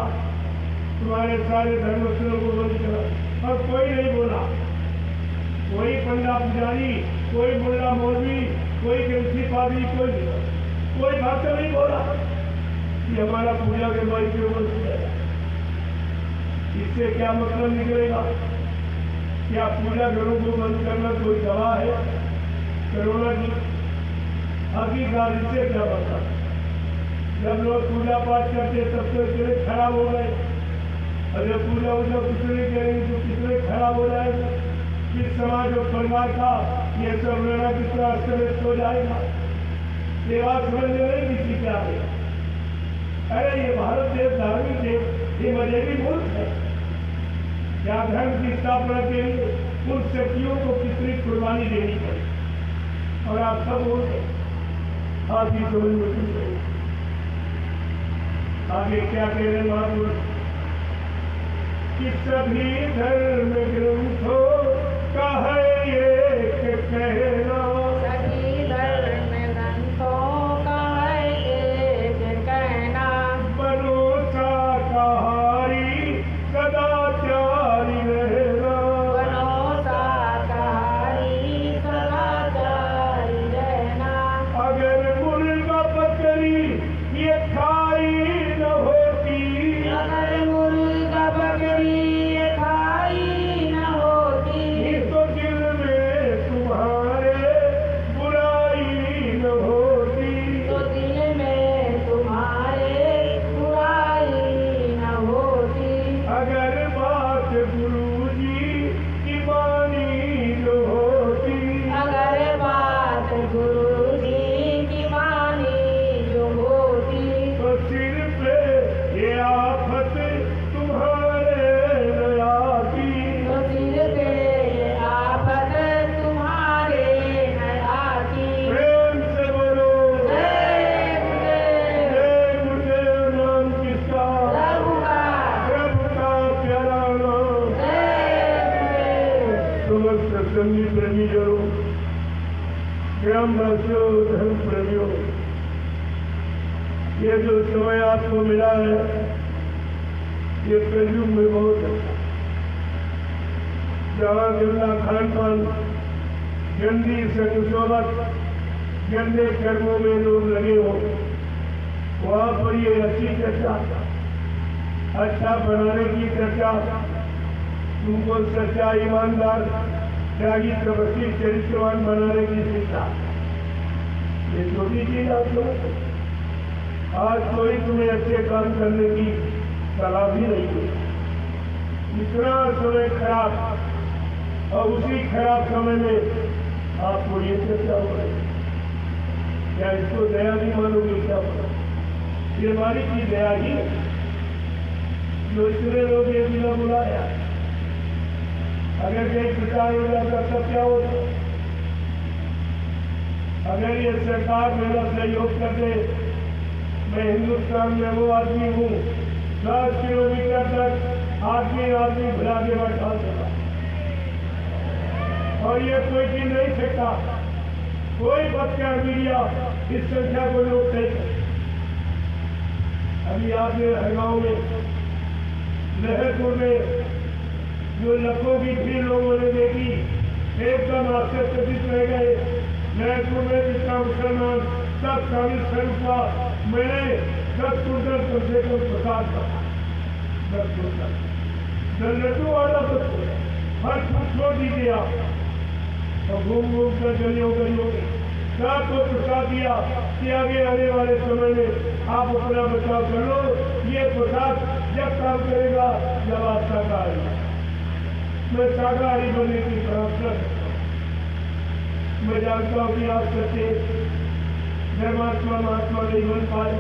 तुम्हारे सारे धर्मस्थलों को बंद करा और कोई नहीं बोला। कोई पंडा पुजारी, कोई मुल्ला मौलवी, कोई ग्रंथी पादरी, कोई भक्त नहीं बोला कि हमारा पूजा के भाई के ऊपर जाएगा। इससे क्या मतलब निकलेगा? क्या पूजा घरों को बंद करना कोई दवा है कोरोना की? हकीकत इससे क्या मतलब? जब लोग पूजा पाठ करते तब तो कितने खराब हो गए, और जब पूजा वूजा कितने करेंगे तो कितने खराब हो जाएगा। किस समाज और परिवार का ये सब लेना कितना अस्त हो जाएगा। ये बात समझ में नहीं किसी क्या है। अरे ये भारत देश धार्मिक देश, ये मजहबी मुल्क है। क्या धर्म की स्थापना के लिए उन शक्तियों को कितनी कुर्बानी देनी पड़ी, और आप सब बोलते आपकी समझ में आगे क्या कह रहे महापुरुष कि सभी धर्म ग्रंथों का है एक कहना, सभी धर्म ग्रंथों का है एक कहना, बनो शाकाहारी सदाचारी रहना, बनो शाकाहारी सदाचारी रहना। अगर मुर्गा बकरी ये खाई न होती, अगर मुर्गा बकरी ये खाई न होती, तो दिल में तुम्हारे बुराई न होती, तो दिल में तुम्हारे बुराई न होती। अगर बात गुरुजी की मानी न होती, अगर बात गुरुजी की मानी जो होती, तो सिर पे ये आफत तुम्हारे न आती। तो सिर पे ये आफत तुम्हारे न आती। प्रेम से बोलो जय गुरुदेव, जय गुरुदेव। नाम किसका? प्रभु का, प्रभु का प्यारा नाम। जय गुरुदेव। समस्त संगी प्रेमीजनों, ग्रामवासियों, धर्म प्रेमियों, ये जो समय आपको मिला है ये कलयुग में बहुत अच्छा। जहाँ गंदा खान पान, गंदी संगसोबत, गंदे कर्मों में लोग लगे हो, वहाँ पर ये अच्छी चर्चा, अच्छा बनाने की चर्चा, तुमको सच्चा ईमानदार त्यागी तपस्वी चरित्रवान बनाने की शिक्षा, ये छोटी चीज आप लोग। आज कोई तुम्हें अच्छे काम करने की सलाह भी नहीं दी। इतना समय खराब, और उसी खराब समय में आपको ये चर्चा हो रही। क्या इसको दया नहीं मानोगे? क्या ये हमारी की दया ही है जो इतने लोग ये बिना बुलाया। अगर कहीं प्रचार हो जाता तब क्या होता? अगर ये सरकार मेरा सहयोग कर दे, मैं हिंदुस्तान में वो आदमी हूँ 10 किलोमीटर तक आदमी भुला के बैठा देगा। और ये कोई गिन नहीं सकता, कोई पत्रकार मीडिया इस संख्या को रोक नहीं सकता। अभी आपने हरगांव में, लहरपुर में जो लाखों की भीड़ लोगों ने देखी, एकदम आश्चर्यचकित रह गए। लहरपुर में जितना मुसलमान सब शामिल कर हुआ, मैंने 10 कुंटल कम से कम प्रसाद का 10 कुंटल लड्डू वाला बच्चों हर कुछ छोड़ दीजिए आप, और घूम घूम कर गलियों गलियों में सबको प्रसाद दिया कि आगे आने वाले समय में आप अपना बचाव कर लो। ये प्रसाद जब काम करेगा जब आप शाकाहारी, मैं शाकाहारी बनने की प्रार्थना करता हूँ। मैं जानता हूँ कि आप सच्चे धर्मात्मा महात्मा नहीं बन पाए,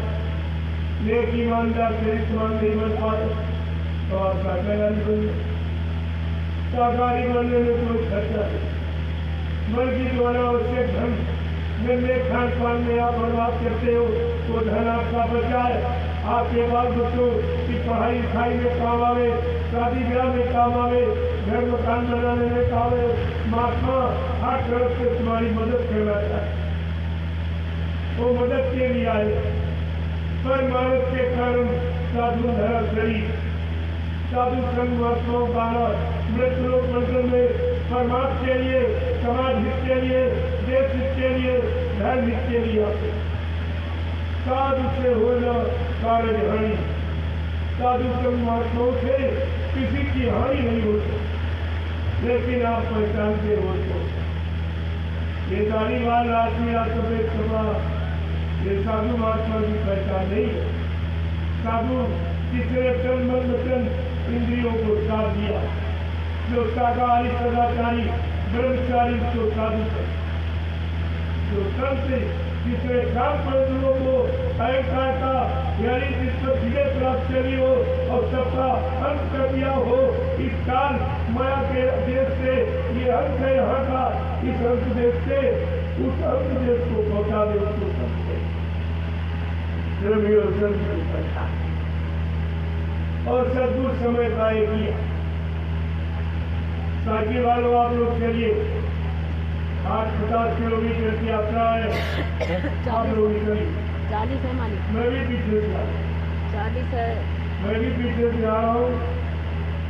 नेक ईमानदार चरित्रवान नहीं बन पाए, तो आप शाकाहारी बनिए। शाकाहारी बनने में कोई खर्चा नहीं, बल्कि द्वारा आवश्यक धन गंदे खान पान में आप बर्बाद करते हो, वो धन आपका बचाए, आपके बाल बच्चों की पढ़ाई लिखाई में काम आवे, शादी ब्याह में काम आवे, घर मकान बनाने में काम आवे। महात्मा हर तरफ से तुम्हारी मदद करना चाहे, वो मदद के लिए आए। पर मानस के कारण साधु धरा शरीर, साधु संघ महात्माओं का मृत लोक मंडल में परमात्मा के लिए, समाज हित के लिए, देश हित के लिए, धर्म हित के लिए आते। साधु से होना कार्य हानि, साधु संघ महात्माओं से किसी की हानि नहीं होती, लेकिन आप पहचानते हो तो ये दाढ़ीवाल आदमी या सफेद कपड़ा, ये साधु महात्मा की पहचान नहीं है। साधु जिसने तन मन वचन इंद्रियों को साथ दिया, जो शाकाहारी सदाचारी ब्रह्मचारी उसको साधु कर, जो तन से जिसने काम लोगों को अहंकार का यानी जिस पर विजय प्राप्त करी हो और सबका अंत कर दिया हो। इस काल माया के देश से ये अंत है यहाँ का, इस अंत देश से उस अंत देश को पहुंचा दे, उसको समझे और सदगुण समय तय किया। साइकिल वालों आप लोग चलिए, 8-50 किलोमीटर की यात्रा है, आप लोग निकलिए। 40 है मालिक, मैं भी पीछे से आ रहा हूँ, 40 है, मैं भी पीछे से आ रहा हूँ।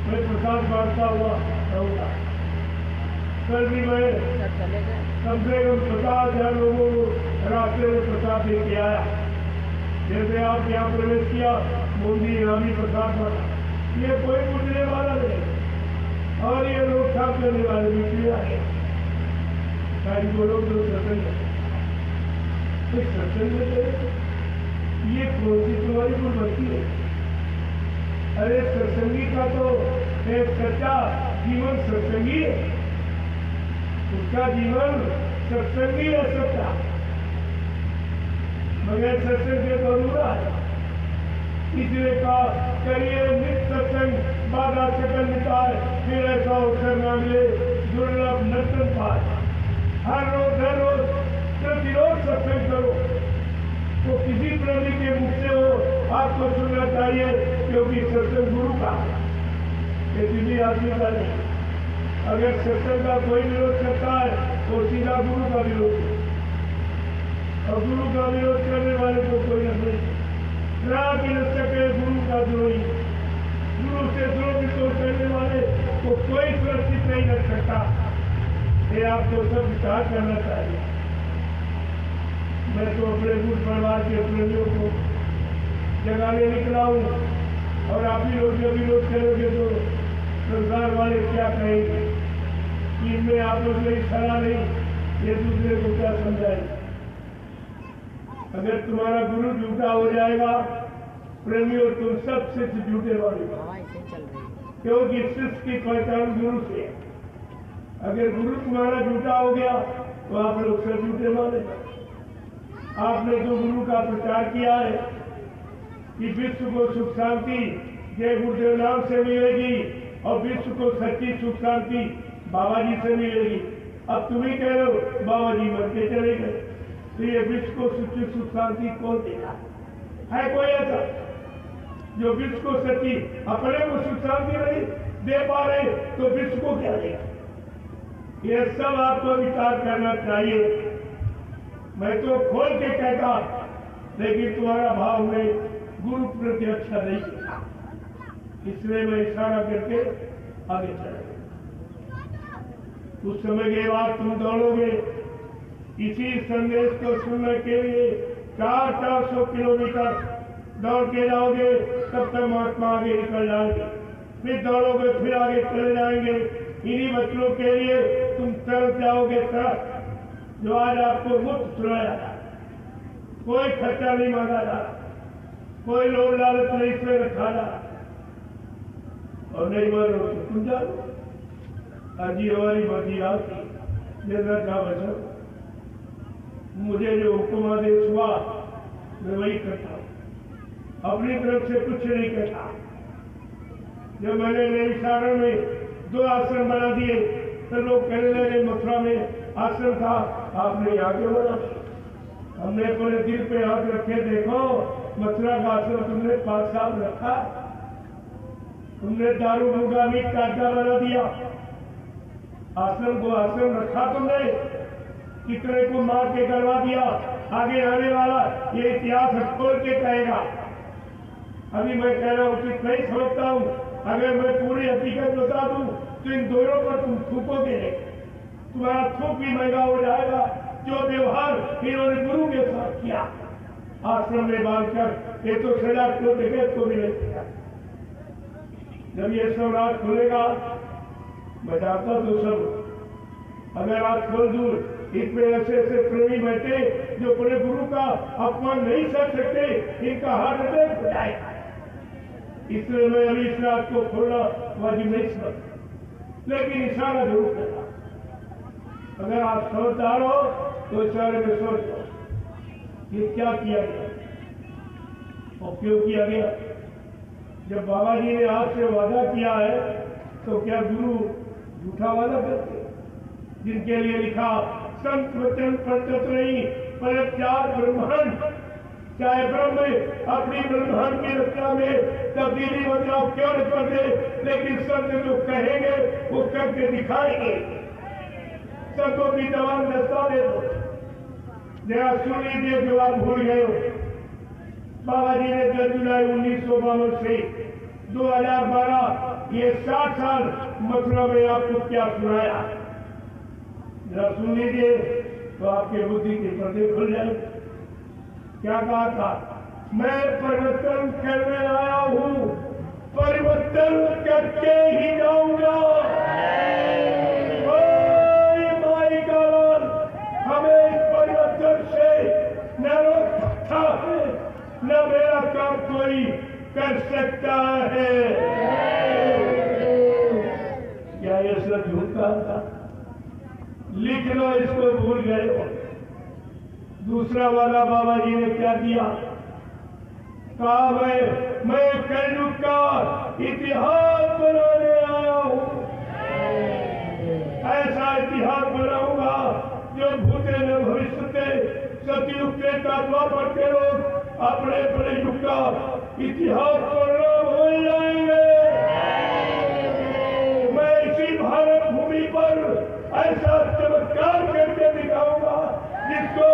मैं प्रसाद बांटता हुआ रहूँगा। कल भी मैं सब चले गए। कम से कम 50,000 लोगों को रास्ते में प्रसाद दे के आया। जैसे आप यहाँ प्रवेश किया, मोदी यहाँ भी प्रसाद बांटा। ये कोई पूछने वाला नहीं, और ये लोग काम करने वाले भी किया है। सारी को लोग जो सत्संग सत्संग ये कौन सी तुम्हारी गुणवत्ती है? अरे सत्संगी का तो एक सच्चा जीवन सत्संगी है, उसका जीवन सत्संगी है सच्चा, मगर सत्संग से तो अधूरा है। इसलिए कहा करिए नित्य सत्संग, बाधा सकल मिटाए, फिर ऐसा अवसर न मिले दुर्लभ नर्तन पाए। हर रोज प्रतिरोध सत्संग करो, तो किसी प्राणी के मुख से हो आपको सुनना चाहिए, क्योंकि सत्संग गुरु का है, किसी आदमी का नहीं। अगर सत्संग का कोई विरोध करता है तो सीधा गुरु का विरोध है, और गुरु का विरोध करने वाले को कोई नहीं मिल सके। गुरु का द्रोही, गुरु से द्रोह करने वाले को कोई सुरक्षित नहीं रख सकता। ये आपको सब विचार करना चाहिए। मैं तो अपने गुरु परिवार के प्रेमियों को जगाने निकला हूँ, और आप ही लोग जब विरोध करोगे तो संसार वाले क्या कहेंगे कि इनमें आपस में खड़ा नहीं, ये दूसरे को क्या समझाएंगे। अगर तुम्हारा गुरु झूठा हो जाएगा, प्रेमियों तुम सब शिष्य झूठे वाले, क्योंकि शिष्य की पहचान गुरु से है। अगर गुरु तुम्हारा झूठा हो गया तो आप लोग सब झूठे वाले। आपने जो गुरु का प्रचार किया है कि विश्व को सुख शांति जय गुरुदेव नाम से मिलेगी, और विश्व को सच्ची सुख शांति बाबा जी से मिलेगी। अब तुम ही कह रहे हो बाबा जी मर के चले गए, तो ये विश्व को सच्ची सुख शांति कौन देगा? है कोई ऐसा जो विश्व को सच्ची अपने को सुख शांति नहीं दे पा रहे, तो विश्व को क्या देगा? ये सब आपको विचार करना चाहिए। मैं तो खोल के कहता, लेकिन तुम्हारा भाव में गुरु प्रति अच्छा नहीं किया, इसलिए मैं इशारा करके आगे चला। उस समय के बाद तुम दौड़ोगे, इसी संदेश को सुनने के लिए 400 किलोमीटर दौड़ के जाओगे, तब तक महात्मा आगे निकल जाएंगे। फिर दौड़ोगे, फिर आगे चले जाएंगे। इन्हीं बच्चों के लिए तुम तरस जाओगे, तरस जो आज आपको मुफ्त सुनाया, कोई खर्चा नहीं मांगा जा, कोई लोभ लालच नहीं इसमें रखा जा, और नहीं मानो तो तुम जाओ। आज ये हमारी बाकी रात निर्णय का वचन, मुझे जो हुक्म आदेश हुआ मैं वही करता हूँ, अपनी तरफ से कुछ नहीं कहता। जब मैंने नैमिषारण्य में 2 आश्रम बना दिए तो लोग कहने लगे मथुरा में आश्रम था, आपने आगे बना। हमने अपने दिल पे हाथ रखे, देखो मथुरा का आश्रम तुमने 5 साल रखा, तुमने दारू मुगामी का अड्डा बना दिया। आश्रम को आश्रम रखा तुमने, कितने को मार के करवा दिया। आगे आने वाला ये इतिहास खोल के कहेगा। अभी मैं कह रहा उचित नहीं समझता हूँ, अगर मैं पूरी हकीकत बता दूं तो इन दोनों पर तुम थूकोगे, तुम्हारा थूक भी महंगा हो जाएगा। जो व्यवहार इन्होंने गुरु के साथ किया आश्रम में बांधकर, ये तो सजा को जगत को भी नहीं किया। जब ये सब रात खुलेगा, मैं जानता तो सब, अगर रात खोल दूं इसमें ऐसे ऐसे प्रेमी बैठे जो अपने गुरु का अपमान नहीं कर सकते, इनका हार्ट अटैक हो जाएगा। इसलिए मैं अभी इस रात को खोलना वाजिब नहीं समझता, लेकिन इशारा जरूर करना। अगर आप समझदार हो तो इशारे में सोचो ये क्या किया गया और क्यों किया गया। जब बाबा जी ने आपसे वादा किया है तो क्या गुरु झूठा वादा करते, जिनके लिए लिखा संत वचन पंडित नहीं पर 4 ब्रह्मांड, चाहे ब्रह्म अपनी ब्रह्मांड की रचना में तब्दीली बदलाव क्यों न कर दे, लेकिन संत जो कहेंगे वो करके दिखाएंगे। संतों की जवान दस्तावेज जरा सुन लीजिए जो आप भूल गए हो। बाबा जी ने 10 जुलाई 1952 से 2012 ये 60 साल मथुरा में आपको क्या सुनाया, जरा सुन लीजिए तो आपके बुद्धि के पर्दे खुल जाएंगे। क्या कहा था, मैं परिवर्तन करने आया हूं, परिवर्तन करके ही जाऊंगा। माई का हमें इस परिवर्तन से न रोक सकता है, न मेरा काम कोई कर सकता है। क्या ये सब झूठ कहा था? लिख लो, इसको भूल गए हो। दूसरा वाला बाबा जी ने क्या किया, कहा मैं कलयुग का इतिहास बनाने आया हूं, ऐसा इतिहास बनाऊंगा जो भूते न भविष्य सतयुग के द्वापर के लोग अपने अपने युग का इतिहास पढ़ना भूल जाएंगे। मैं इसी भारत भूमि पर ऐसा चमत्कार करके दिखाऊंगा जिसको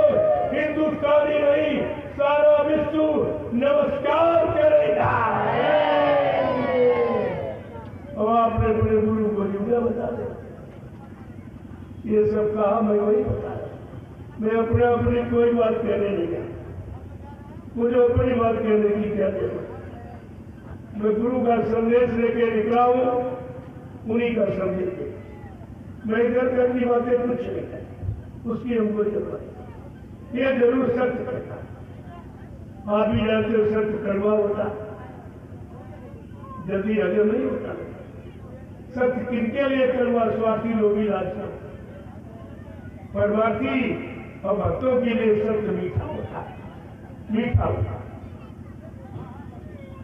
हिंदुस्तानी नहीं सारा विश्व नमस्कार करेगा। अब आपने अपने गुरु को युगा बता दे, ये सब कहा मैं वही बता रहा। मैं अपनी कोई बात कहने नहीं गया, मुझे अपनी बात कहने की क्या जरूरत। मैं गुरु का संदेश लेके निकला हूं, उन्हीं का संदेश। मैं इधर कर की बातें कुछ नहीं है, उसकी हमको जरूरत है। ये जरूर सत्य करता, आप भी जानते हो सत्य कड़वा होता, जल्दी हजम नहीं होता। सत्य किनके लिए कड़वा, स्वार्थी लोभी लालसा, परमार्थी और भक्तों के लिए सत्य मीठा होता, मीठा होता।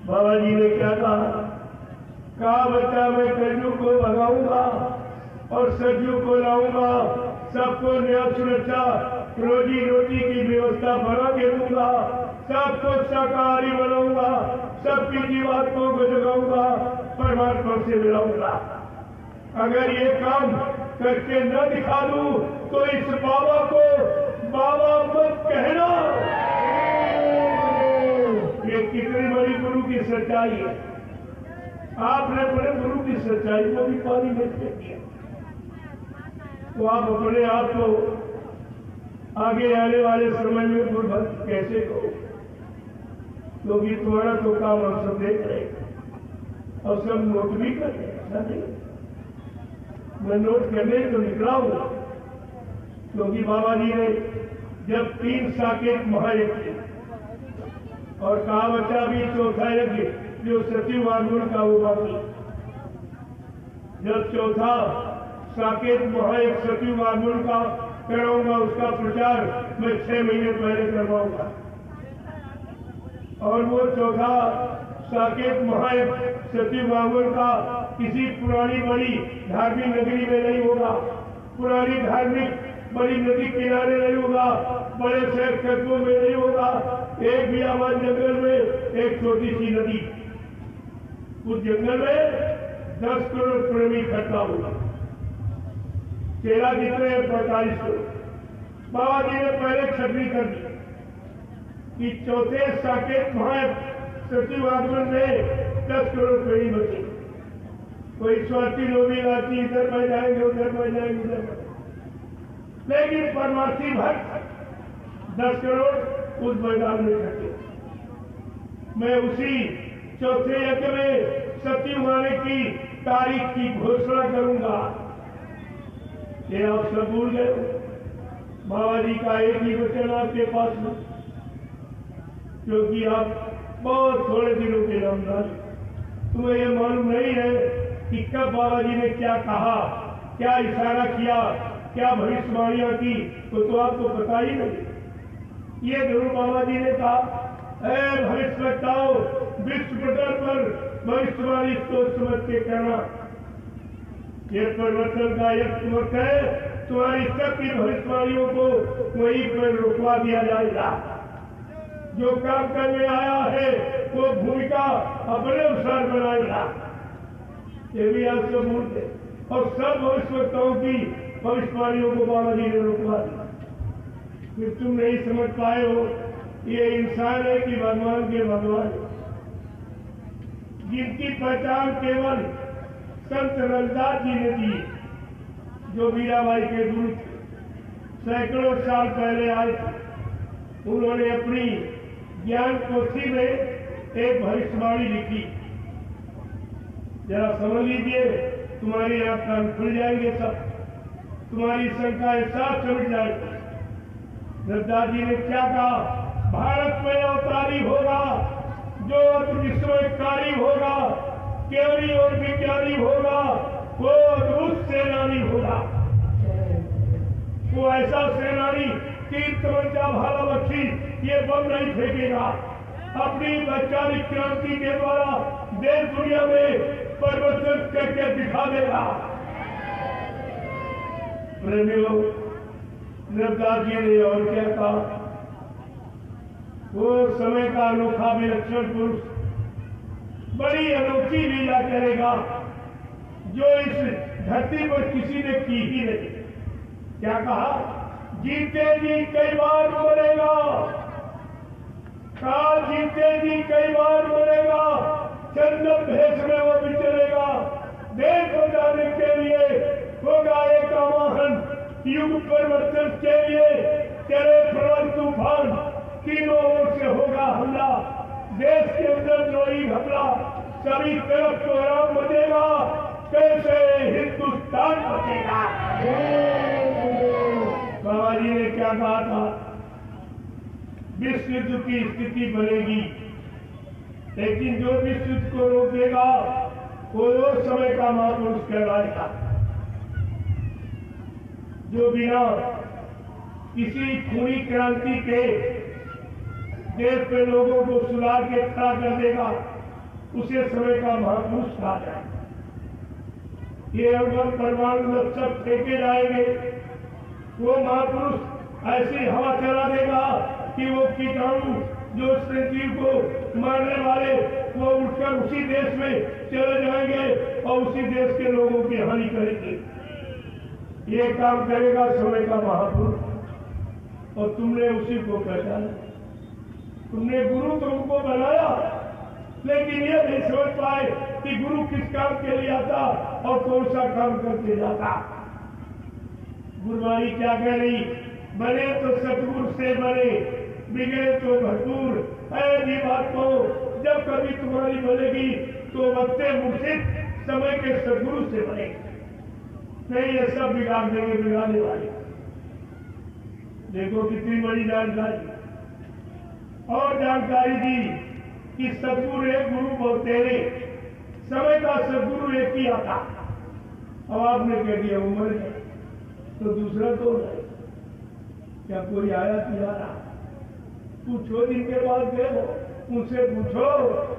बाबा जी ने क्या कहा बच्चा मैं कलयुग को भगाऊंगा और सतयुग को लाऊंगा, सबको न्याय सुरक्षा रोजी रोटी की व्यवस्था बना के दूंगा, सबको शाकाहारी बनाऊंगा, सबकी जीवात्माओं को जगाऊंगा, परमात्मा से मिलाऊंगा। अगर ये काम करके न दिखा दूं तो इस बाबा को बाबा मत कहना। ये कितनी बड़ी गुरु की सच्चाई है। आपने बड़े गुरु की सच्चाई को भी पानी में फेंक दिया, तो आप अपने आप को आगे आने वाले समय में गुरभक्त कैसे करो? क्योंकि तुम्हारा तो काम हम सब देख रहे हैं और सब नोट भी कर रहे हैं। ऐसा नहीं, मैं नोट करने तो निकला हूं, क्योंकि बाबा जी ने जब 3 साकेत महायज्ञ किए और कहा बच्चा भी चौथा यज्ञ जो सती वागुण का वो बाकी, जब चौथा साकेत महायज्ञ सती वागुण का कराऊंगा, उसका प्रचार मैं 6 महीने पहले करवाऊंगा। और वो चौथा साकेत महायज्ञ सती वागुण का किसी पुरानी बड़ी धार्मिक नगरी में नहीं होगा, पुरानी धार्मिक बड़ी नदी किनारे नहीं होगा, बड़े शहर कस्बों में नहीं होगा। एक बियाबान जंगल में एक छोटी सी नदी, उस जंगल में 10 करोड़ प्रेमी इकट्ठा होगा। चेला कितने 45 करोड़। बाबा जी ने पहले छटनी कर दी कि चौथे साकेत महायज्ञ सती वागुन में 10 करोड़ प्रेमी बचे। कोई स्वार्थी लोभी लाती इधर बह जाएंगे, उधर बह जाएंगे, उधर बह, लेकिन परमार्थी भक्त 10 करोड़ उस मैदान में इकट्ठे। मैं उसी चौथे यज्ञ में सती उगाने की तारीख की घोषणा करूंगा। ये आप सब भूल गए? बाबा जी का एक ही वचन आपके पास में, क्योंकि आप बहुत थोड़े दिनों के नामदार, तुम्हें ये मालूम नहीं है कि कब बाबा जी ने क्या कहा, क्या इशारा किया, क्या भविष्यवाणियां की, तो आपको पता ही नहीं। ये जरूर बाबा जी ने कहा, भविष्यवक्ताओं विश्व पटल पर भविष्यवाणी सोच समझ के कहना। ये परिवर्तन का एक वक्त है, तुम्हारी सबकी भविष्यवाणियों को वहीं पर रुकवा दिया जाएगा। जो काम करने आया है वो भूमिका अपने अनुसार बनाएगा। ये भी आप सब भूलते, और सब भविष्यवक्ताओं की भविष्यवाणियों को बाबा जी ने रुकवा दिया। फिर तुम नहीं समझ पाए हो ये इंसान है कि भगवान के भगवान, जिनकी पहचान केवल संत रविदास जी ने दी, जो मीराबाई के गुरु थे, सैकड़ों साल पहले आए थे। उन्होंने अपनी ज्ञान पोथी में एक भविष्यवाणी लिखी। जरा समझ लीजिए, तुम्हारी आंख कान खुल जाएंगे, सब तुम्हारी शंकाएं साफ समझ जाएगी। रविदास जी ने क्या कहा? भारत में अवतारी होगा जो विश्वकारी होगा, ज्ञानी और विज्ञानी होगा, वो अद्भुत सेनानी होगा। वो ऐसा सेनानी तीर तमंचा भाला बख्शी ये बम नहीं फेंकेगा, अपनी वैज्ञानिक क्रांति के द्वारा देश दुनिया में परिवर्तन करके दिखा देगा। प्रेमियों, रविदास जी ने और क्या कहा? वो समय का अनोखा विलक्षण पुरुष बड़ी अनोखी लीला करेगा जो इस धरती पर किसी ने की ही नहीं। क्या कहा? जीते जी कई बार मरेगा, कहा जीते जी कई बार मरेगा, चंदन भेष में वो विचरेगा। देश बचाने के लिए होगा एक आवाहन, युग परिवर्तन के लिए चले प्रबल तूफान, तीनों ओर से होगा हमला, देश के अंदर द्रोही हमला, सभी तरफ कोहराम बजेगा, कैसे हिंदुस्तान बचेगा। बाबा जी ने क्या कहा था? विश्व युद्ध की स्थिति बनेगी, लेकिन जो विश्व युद्ध को रोकेगा वो समय का महापुरुष कहलाएगा, जो बिना किसी खूनी क्रांति के देश के लोगों को सुधार के खड़ा कर देगा, उसे समय का महापुरुष कहा जाए। ये अगर परमाणु सब फेंके जाएंगे, वो महापुरुष ऐसी हवा चला देगा कि वो कीटाणु जो जीव को मारने वाले वो उठकर उसी देश में चले जाएंगे और उसी देश के लोगों की हानि करेंगे। ये काम करेगा समय का महापुरुष, और तुमने उसी को पहचाना। तुमने गुरु तुमको बनाया, लेकिन ये नहीं सोच पाए कि गुरु किस काम के लिए आता और कौन सा काम करके जाता। गुरुवाणी क्या कह रही, बने तो सतगुरु से बने, बिगड़े तो भरपूर। ऐसी बात को जब कभी तुम्हारी बनेगी तो वक्ते मुर्शिद समय के सदगुरु से बने, नहीं ये सब बिगाड़ देंगे बिगाड़ने वाले। देखो कितनी बड़ी जानकारी, और जानकारी दी कि सदगुरु एक, गुरु बहुत तेरे, समय का सदगुरु एक ही आता। अब आपने कह दिया उम्र है तो दूसरा तो है, क्या कोई आया कि आ रहा? पूछो जिनके बाद गए हो, उनसे पूछो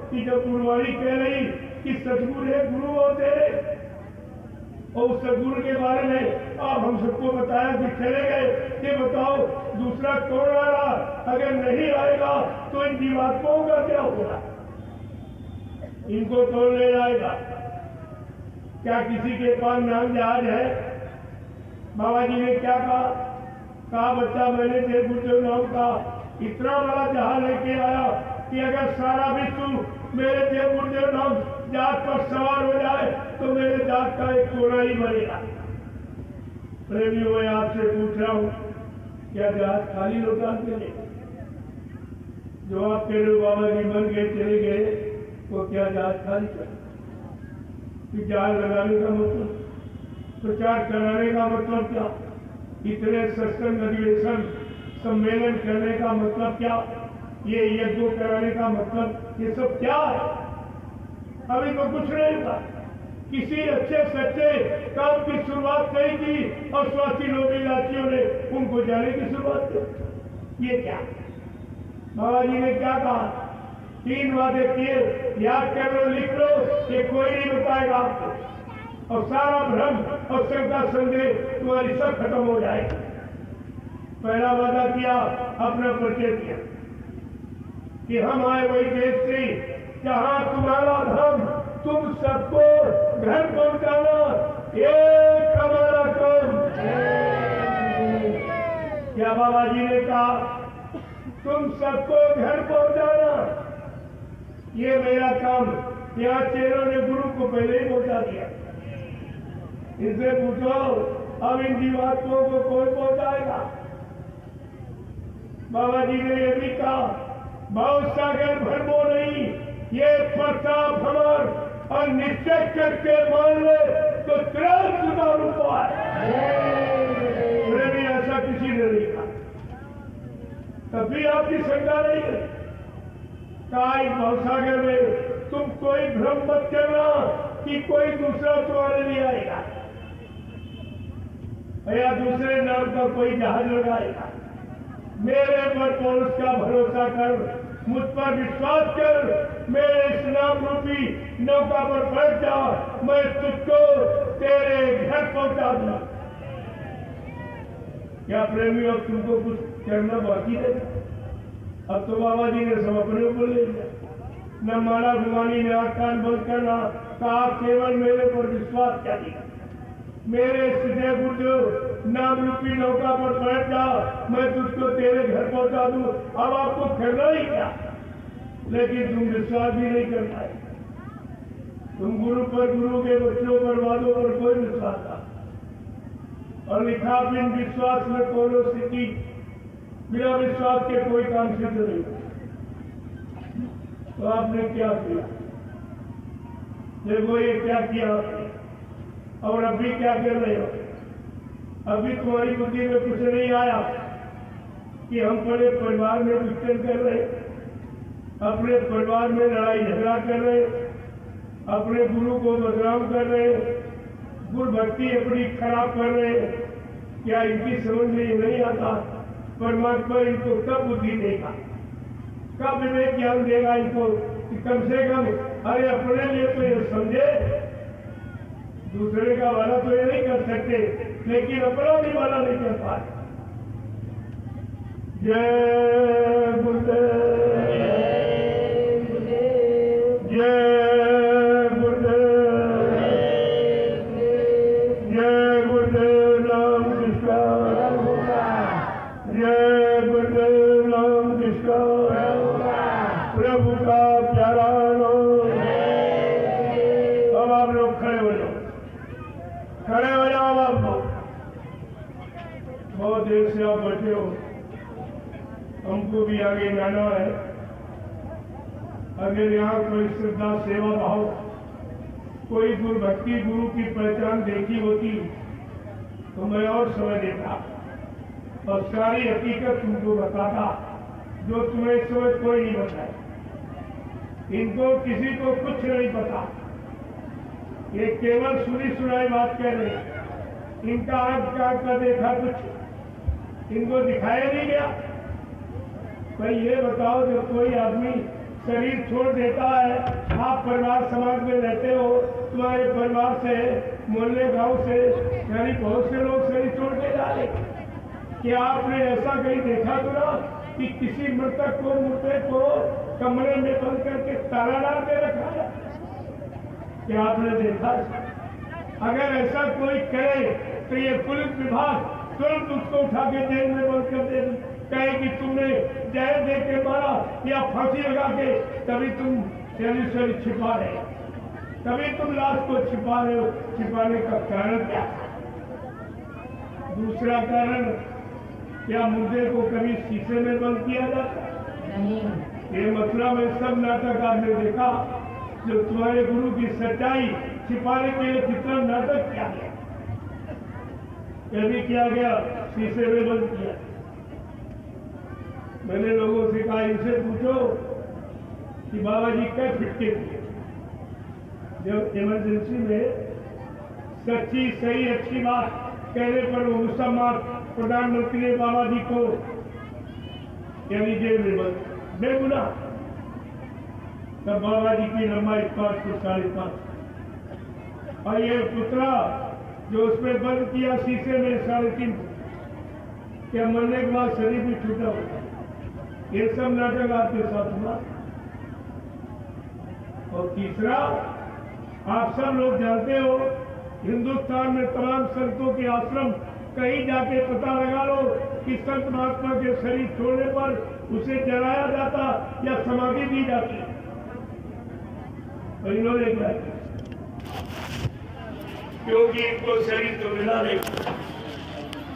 कि जब गुरुवाणी कह रही कि सदगुरु एक, गुरु बहुत तेरे, और उस सदगुरु के बारे में आप हम सबको बताया कि चले गए, ये बताओ दूसरा कौन आ रहा? अगर नहीं आएगा तो इन जीवात्माओं का क्या होगा? इनको कौन ले जाएगा? क्या किसी के पास नाम जहाज है? बाबा जी ने क्या कहा बच्चा मैंने जय गुरुदेव नाम का इतना बड़ा जहाज लेके आया कि अगर सारा विश्व मेरे जय गुरुदेव नाम जहाज पर सवार हो जाए तो मेरे जहाज का एक कोना ही बनेगा। प्रेमियों मैं आपसे पूछ रहा हूं, क्या जहाज खाली लौटा के लिए? जो आप कह रहे हो बाबा जी बन गए चले गए, तो क्या जहाज खाली कर? जहाज लगाने का मतलब, प्रचार कराने का मतलब क्या? इतने सत्संग अधिवेशन सम्मेलन करने का मतलब क्या? ये यज्ञ कराने का मतलब ये सब क्या है? अभी तो कुछ नहीं हुआ। किसी अच्छे सच्चे काम की शुरुआत नहीं की और स्वास्थी लोग इलाचियों ने उनको जाने की शुरुआत की। ये क्या? बाबा जी ने क्या कहा? 3 वादे किए, याद कर लो, लिख लो, ये कोई नहीं बताएगा आपको, और सारा भ्रम और शंका संदेह तुम्हारी सब खत्म हो जाएगी। पहला वादा किया, अपना परिचय किया कि हम आए वही देश से जहां तुम्हारा धर्म, तुम सबको घर पहुंचाना, एक हमारा काम। क्या बाबा जी ने कहा? तुम सबको घर पहुंचाना, ये मेरा काम। यहाँ चेलों ने गुरु को पहले ही पहुंचा दिया। इनसे पूछो अब इन जीवात्माओं को कौन पहुंचाएगा? बाबा जी ने यह भी कहा, बहुत सागर भरबो नहीं, ये प्रताप हमार, और निश्चय करके मान ले तो तुरंत सुधार उपाय। प्रेमी ऐसा किसी ने नहीं कहा, तभी आपकी शंका नहीं है। कहा भवसागर में तुम कोई भ्रम मत करना कि कोई दूसरा तुम्हारे लिए आएगा या दूसरे नाम का कोई जहाज लगाएगा। मेरे पर पौरुष का भरोसा कर, मुझ पर विश्वास कर, मेरे इस नाम रूपी नौका पर बैठ जा, मैं तुझको तेरे घर पहुंचा दूं। क्या प्रेमी अब तुमको कुछ करना बाकी है? अब तो बाबा जी ने सब अपने ऊपर ले लिया। न माला भगवानी ने आंख कान बंद करना, कहा केवल मेरे पर विश्वास करिए, मेरे सीधे गुरुदेव नाम रूपी नौका पर बैठ जा, मैं तुझको तेरे घर पहुंचा दूं। अब आपको करना ही क्या? लेकिन तुम विश्वास भी नहीं कर पाए। तुम गुरु पर, गुरु के बच्चों पर, वादों पर कोई विश्वास था, और लिखा बिन विश्वास में कोनो स्थिति, बिना विश्वास के कोई काम सिद्ध नहीं। तो आपने क्या किया? देखो ये क्या किया आपने, और अभी क्या कर रहे हो? अभी तुम्हारी बुद्धि में कुछ नहीं आया कि हम बड़े परिवार में विचरण कर रहे, अपने परिवार में लड़ाई झगड़ा कर रहे, अपने गुरु को बदनाम कर रहे, गुरु भक्ति अपनी खराब कर रहे। क्या इनकी समझ में ये नहीं आता? परमात्मा इनको कब बुद्धि देगा, कब विवेक ज्ञान देगा इनको कि कम से कम अरे अपने लिए तो ये समझे। दूसरे का वाला तो ये नहीं कर सकते, लेकिन अपना भी वाला नहीं कर पाए। जय गुरुदेव, जय गुरुदेव, जय गुरुदेव। गुरुदेव नाम जिसका प्रभु का प्यारा नाम। अब आप लोग खड़े हो जाओ, खड़े हो जाओ आप लोग। बहुत देर से आप बैठे हो, हमको भी आगे जाना है। अगर यहाँ कोई श्रद्धा सेवा भाव, कोई गुरु भक्ति गुरु की पहचान देखी होती तो मैं और समय देता और सारी हकीकत तुमको बताता जो तुम्हें इस समय कोई नहीं बताए। इनको किसी को कुछ नहीं पता, ये केवल सुनी सुनाई बात कह रहे। इनका आंख का देखा कुछ इनको दिखाया नहीं गया। भाई ये बताओ, जो कोई आदमी शरीर छोड़ देता है, आप परिवार समाज में रहते हो, तुम्हारे परिवार से, मोहल्ले गांव से, यानी बहुत से लोग शरीर छोड़ के जा रहे। क्या आपने ऐसा कहीं देखा तो ना कि किसी मृतक को, मुर्दे को कमरे में बंद करके ताला डाल के रखा है? क्या आपने देखा? अगर ऐसा कोई करे तो ये पुलिस विभाग तुरंत उसको उठा के जेल में बंद कर दे, कहे कि तुमने जहर दे के मारा या फांसी लगा के, तभी तुम शरीर छिपा रहे, तभी तुम लाश को छिपा रहे हो। छिपाने का कारण क्या? दूसरा कारण, क्या मुर्दे को कभी शीशे में बंद किया जाता? नहीं। ये मथुरा में सब नाटक आपने देखा, जो तुम्हारे गुरु की सच्चाई छिपाने के लिए कितना नाटक किया गया। यह भी किया गया, शीशे में बंद किया। मैंने लोगों से कहा, इनसे पूछो कि बाबा जी क्या फिटके थे जब इमरजेंसी में सच्ची सही अच्छी बात कहने पर वो मुसलमान प्रधानमंत्री ने बाबा जी को यानी जेल में बंद बेगुनाह। तब बाबा जी की लंबाई 5 फुट 5.5 और ये पुतला जो उसमें बंद किया शीशे में 3.5 फुट, क्या मरने के बाद शरीर भी छूटा होता? ये सब नाटक आपके साथ हुआ। और तीसरा, आप सब लोग जानते हो, हिंदुस्तान में तमाम संतों के आश्रम, कहीं जाके पता लगा लो कि संत महात्मा के शरीर छोड़ने पर उसे जलाया जाता या समाधि दी जाती। और इन्होंने क्या किया? क्योंकि इनको शरीर तो मिला नहीं।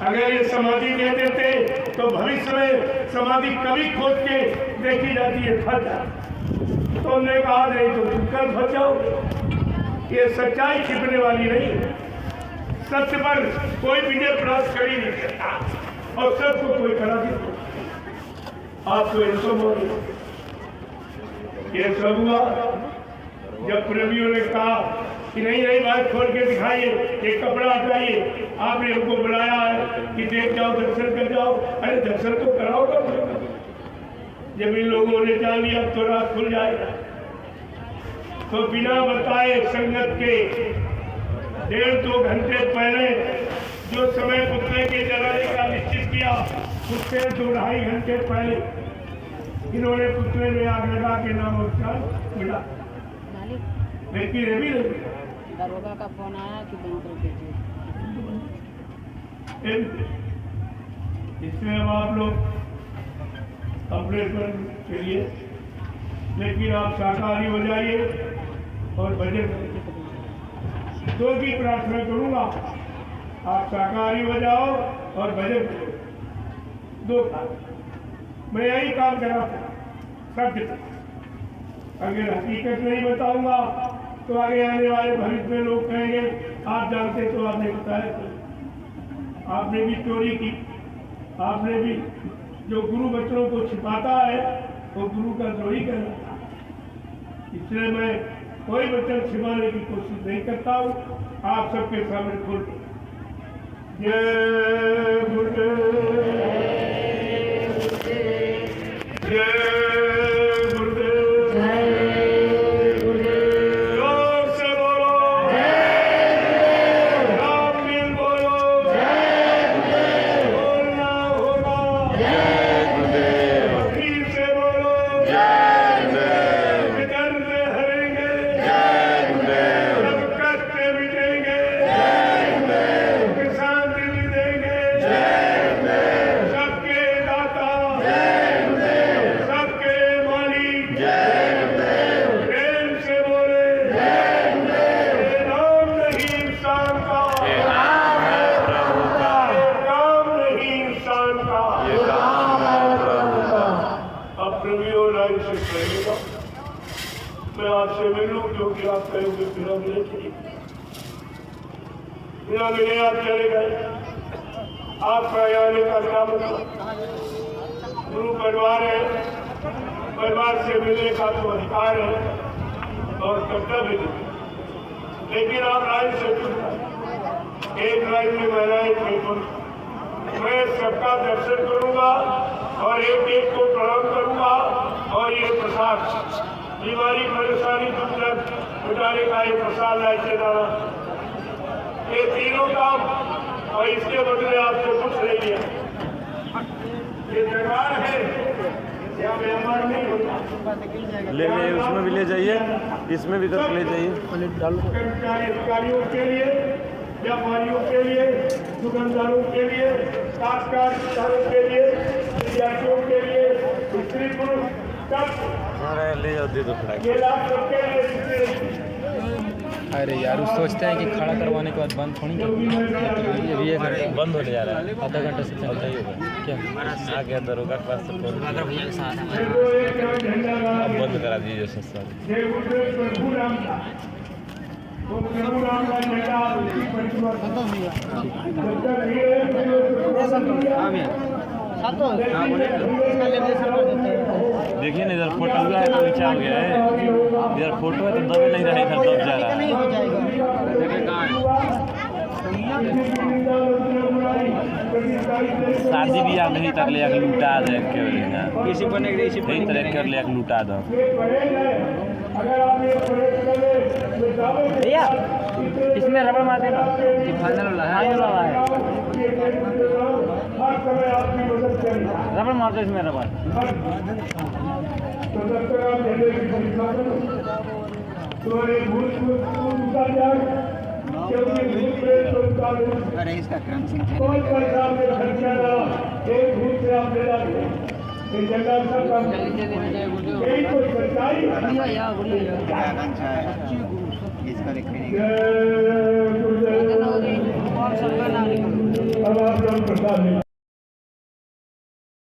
अगर ये समाधि दे देते तो भविष्य में समाधि कभी खोज के देखी जाती है, फंस जाती। तो उन्होंने कहा नहीं तो तुम कल फंस जाओगे। ये सच्चाई छिपने वाली नहीं, सत्य पर कोई विजय प्राप्त कर ही नहीं सकता और सत्य को कोई करा नहीं। आप तो इनको बोलो, ये सब हुआ जब प्रेमियों ने कहा कि नहीं नहीं बात खोल के दिखाइए, एक कपड़ा हटाइए। आपने हमको बुलाया है कि देख जाओ, दर्शन कर जाओ। अरे दर्शन तो कराओगा। जब इन लोगों ने जान लिया तो रात खुल जाएगा, तो बिना बताए संगत के 1.5-2 घंटे पहले जो समय पुतले के जलाने का निश्चित किया, उससे 2-2.5 घंटे पहले इन्होंने पुतले में आग लगा के नाम उपचार मिला। लेकिन ये भी नहीं, दरोगा का फोन आया कि बंद कर दीजिए। इसमें अब आप लोग ऑपरेशन के लिए, लेकिन आप शाकाहारी हो जाइए और भजन दो की प्रार्थना करूंगा। आप शाकाहारी हो जाओ और भजन करो, 2 काम मैं यही काम कराता सत्य। अगर हकीकत नहीं बताऊंगा तो आगे आने वाले भविष्य में लोग कहेंगे आप जानते तो आपने बताया तो। आपने भी चोरी की, आपने भी, जो गुरु बच्चों को छिपाता है वो गुरु का द्रोही कहलाता है। इसलिए मैं कोई बच्चा छिपाने की कोशिश नहीं करता हूँ। आप सबके सामने खोल जय गुरुदेव, जय आपसे करूँगा, मैं आपसे मिलूँ, क्योंकि आप कहोगे बिना मिले चले, बिना मिले आप चले गए। आपका आने का क्या मतलब? गुरु परिवार है, परिवार से मिलने का तो अधिकार है और कर्तव्य है, लेकिन आप लाइन से चुप गए। एक लाइन में महिलाएं थे, मैं सबका दर्शन करूंगा और एक एक को प्रणाम करूंगा और ये प्रसाद, बीमारी परेशानी दुख दर्द मिटाने का ये प्रसाद लाइए दादा, ये तीनों काम, और इसके बदले आपसे कुछ नहीं लिया। ये दरबार है, यहाँ व्यवहार नहीं होता। ले जाइए, उसमें भी ले जाइए, इसमें भी करके ले जाइए। कर्मचारी अधिकारियों के लिए, व्यापारियों के लिए, दुकानदारों के लिए, काश्तकारों के लिए, विद्यार्थियों के लिए, स्त्री पुरुष सब ले जाओ, दे दो ये लाभ सबके लिए। अरे यार वो सोचते हैं कि खड़ा करवाने के बाद बंद थोड़ी कर, अभी ये बंद होने जा रहा है, आधा घंटा से चलता ही होगा क्या? आ गया दरोगा के पास से फोन, भैया के साथ अब बंद करा दीजिए सस्ता। देखिए ना, इधर फोटो हुआ है तो नीचा हो गया है, इधर फोटो है तो दबे नहीं रहा है, इधर दब जा रहा है। देखिए कहाँ है, शादी ब्याह नहीं तक ले आकर लुटा दे के, किसी को नहीं तरह कर ले लुटा दो। भैया इसमें रबड़ मार देना, फाइनल वाला है, रबड़ मार दो इसमें, रबड़ अरे इसका क्रम सिंह इसका अब आप